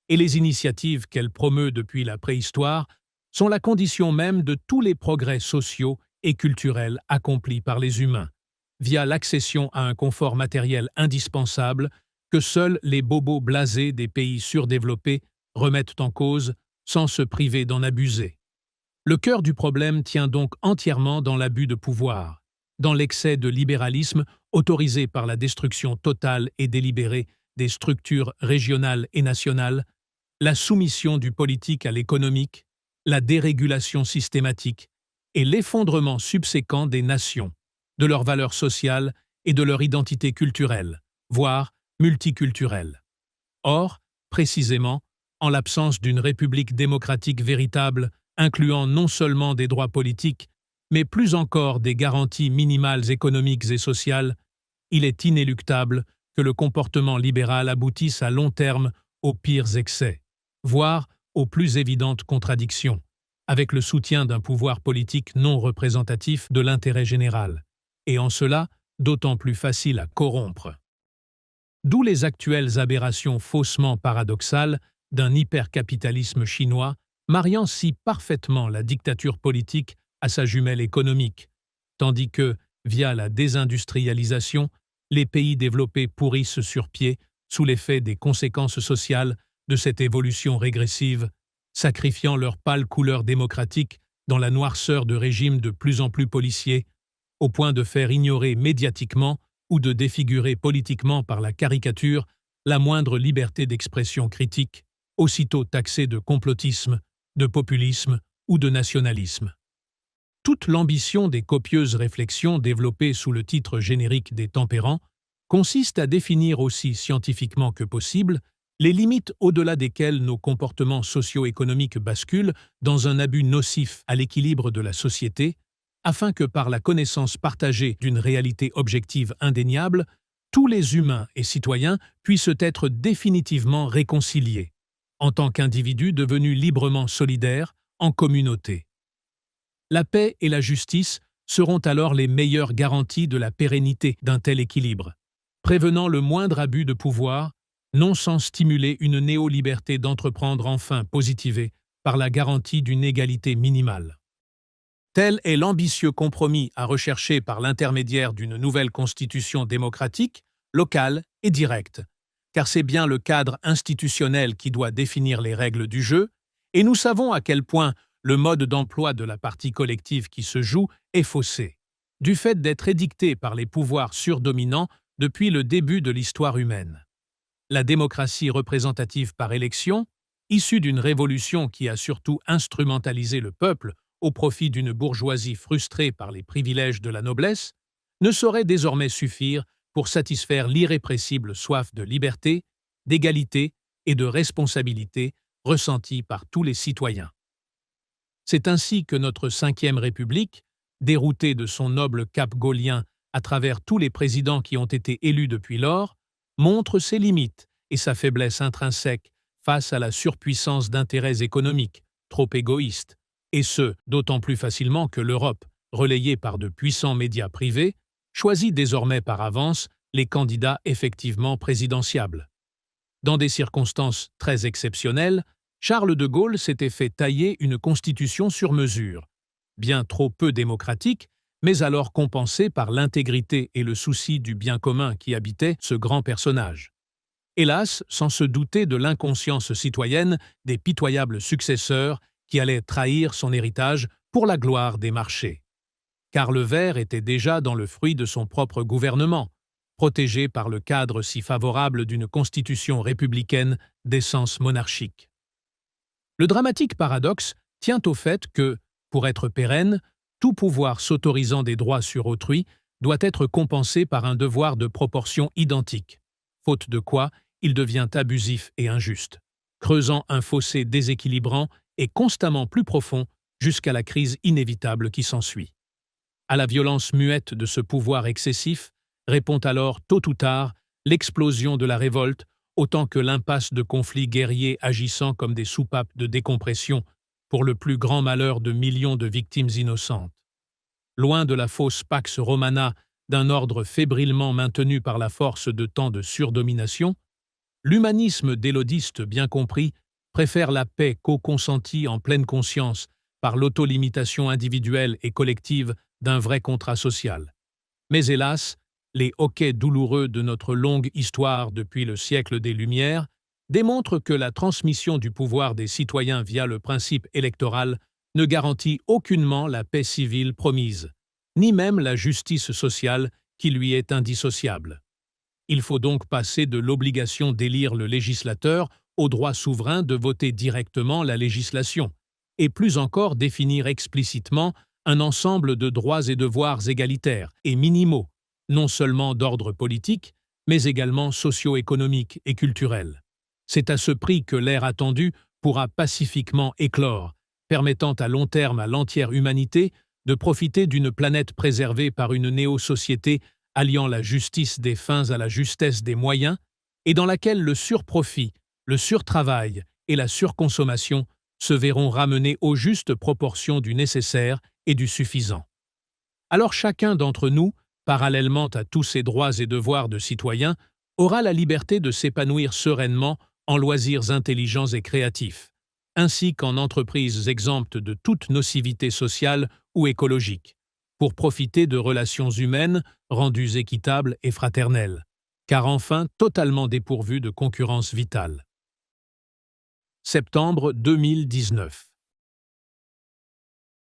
et les initiatives qu'elle promeut depuis la préhistoire sont la condition même de tous les progrès sociaux et culturels accomplis par les humains, via l'accession à un confort matériel indispensable que seuls les bobos blasés des pays surdéveloppés remettent en cause sans se priver d'en abuser. Le cœur du problème tient donc entièrement dans l'abus de pouvoir, dans l'excès de libéralisme autorisé par la destruction totale et délibérée des structures régionales et nationales, la soumission du politique à l'économique, la dérégulation systématique et l'effondrement subséquent des nations, de leurs valeurs sociales et de leur identité culturelle, voire multiculturelle. Or, précisément, en l'absence d'une république démocratique véritable, incluant non seulement des droits politiques, mais plus encore des garanties minimales économiques et sociales, il est inéluctable que le comportement libéral aboutisse à long terme aux pires excès, voire aux plus évidentes contradictions, avec le soutien d'un pouvoir politique non représentatif de l'intérêt général, et en cela d'autant plus facile à corrompre. D'où les actuelles aberrations faussement paradoxales d'un hypercapitalisme chinois mariant si parfaitement la dictature politique à sa jumelle économique, tandis que, via la désindustrialisation, les pays développés pourrissent sur pied sous l'effet des conséquences sociales de cette évolution régressive, sacrifiant leur pâle couleur démocratique dans la noirceur de régimes de plus en plus policiers, au point de faire ignorer médiatiquement ou de défigurer politiquement par la caricature la moindre liberté d'expression critique, aussitôt taxée de complotisme, de populisme ou de nationalisme. Toute l'ambition des copieuses réflexions développées sous le titre générique des tempérants consiste à définir aussi scientifiquement que possible les limites au-delà desquelles nos comportements socio-économiques basculent dans un abus nocif à l'équilibre de la société, afin que par la connaissance partagée d'une réalité objective indéniable, tous les humains et citoyens puissent être définitivement réconciliés, en tant qu'individus devenus librement solidaires en communauté. La paix et la justice seront alors les meilleures garanties de la pérennité d'un tel équilibre, prévenant le moindre abus de pouvoir, non sans stimuler une néo-liberté d'entreprendre enfin positivée par la garantie d'une égalité minimale. Tel est l'ambitieux compromis à rechercher par l'intermédiaire d'une nouvelle constitution démocratique, locale et directe, car c'est bien le cadre institutionnel qui doit définir les règles du jeu, et nous savons à quel point le mode d'emploi de la partie collective qui se joue est faussé, du fait d'être édicté par les pouvoirs surdominants depuis le début de l'histoire humaine. La démocratie représentative par élection, issue d'une révolution qui a surtout instrumentalisé le peuple au profit d'une bourgeoisie frustrée par les privilèges de la noblesse, ne saurait désormais suffire pour satisfaire l'irrépressible soif de liberté, d'égalité et de responsabilité ressentie par tous les citoyens. C'est ainsi que notre Cinquième République, déroutée de son noble cap gaullien à travers tous les présidents qui ont été élus depuis lors, montre ses limites et sa faiblesse intrinsèque face à la surpuissance d'intérêts économiques, trop égoïstes, et ce, d'autant plus facilement que l'Europe, relayée par de puissants médias privés, choisit désormais par avance les candidats effectivement présidentiables. Dans des circonstances très exceptionnelles, Charles de Gaulle s'était fait tailler une constitution sur mesure, bien trop peu démocratique, mais alors compensée par l'intégrité et le souci du bien commun qui habitait ce grand personnage. Hélas, sans se douter de l'inconscience citoyenne des pitoyables successeurs qui allaient trahir son héritage pour la gloire des marchés. Car le ver était déjà dans le fruit de son propre gouvernement, protégé par le cadre si favorable d'une constitution républicaine d'essence monarchique. Le dramatique paradoxe tient au fait que, pour être pérenne, tout pouvoir s'autorisant des droits sur autrui doit être compensé par un devoir de proportion identique, faute de quoi il devient abusif et injuste, creusant un fossé déséquilibrant et constamment plus profond jusqu'à la crise inévitable qui s'ensuit. À la violence muette de ce pouvoir excessif répond alors tôt ou tard l'explosion de la révolte autant que l'impasse de conflits guerriers agissant comme des soupapes de décompression pour le plus grand malheur de millions de victimes innocentes. Loin de la fausse Pax Romana d'un ordre fébrilement maintenu par la force de tant de surdomination, l'humanisme délodiste bien compris préfère la paix co-consentie en pleine conscience par l'autolimitation individuelle et collective d'un vrai contrat social. Mais hélas, les hoquets douloureux de notre longue histoire depuis le siècle des Lumières démontrent que la transmission du pouvoir des citoyens via le principe électoral ne garantit aucunement la paix civile promise, ni même la justice sociale qui lui est indissociable. Il faut donc passer de l'obligation d'élire le législateur au droit souverain de voter directement la législation, et plus encore définir explicitement un ensemble de droits et devoirs égalitaires et minimaux, non seulement d'ordre politique, mais également socio-économique et culturel. C'est à ce prix que l'ère attendue pourra pacifiquement éclore, permettant à long terme à l'entière humanité de profiter d'une planète préservée par une néo-société alliant la justice des fins à la justesse des moyens, et dans laquelle le surprofit, le surtravail et la surconsommation se verront ramenés aux justes proportions du nécessaire et du suffisant. Alors chacun d'entre nous, parallèlement à tous ses droits et devoirs de citoyen, aura la liberté de s'épanouir sereinement en loisirs intelligents et créatifs, ainsi qu'en entreprises exemptes de toute nocivité sociale ou écologique, pour profiter de relations humaines rendues équitables et fraternelles, car enfin totalement dépourvues de concurrence vitale. Septembre 2019.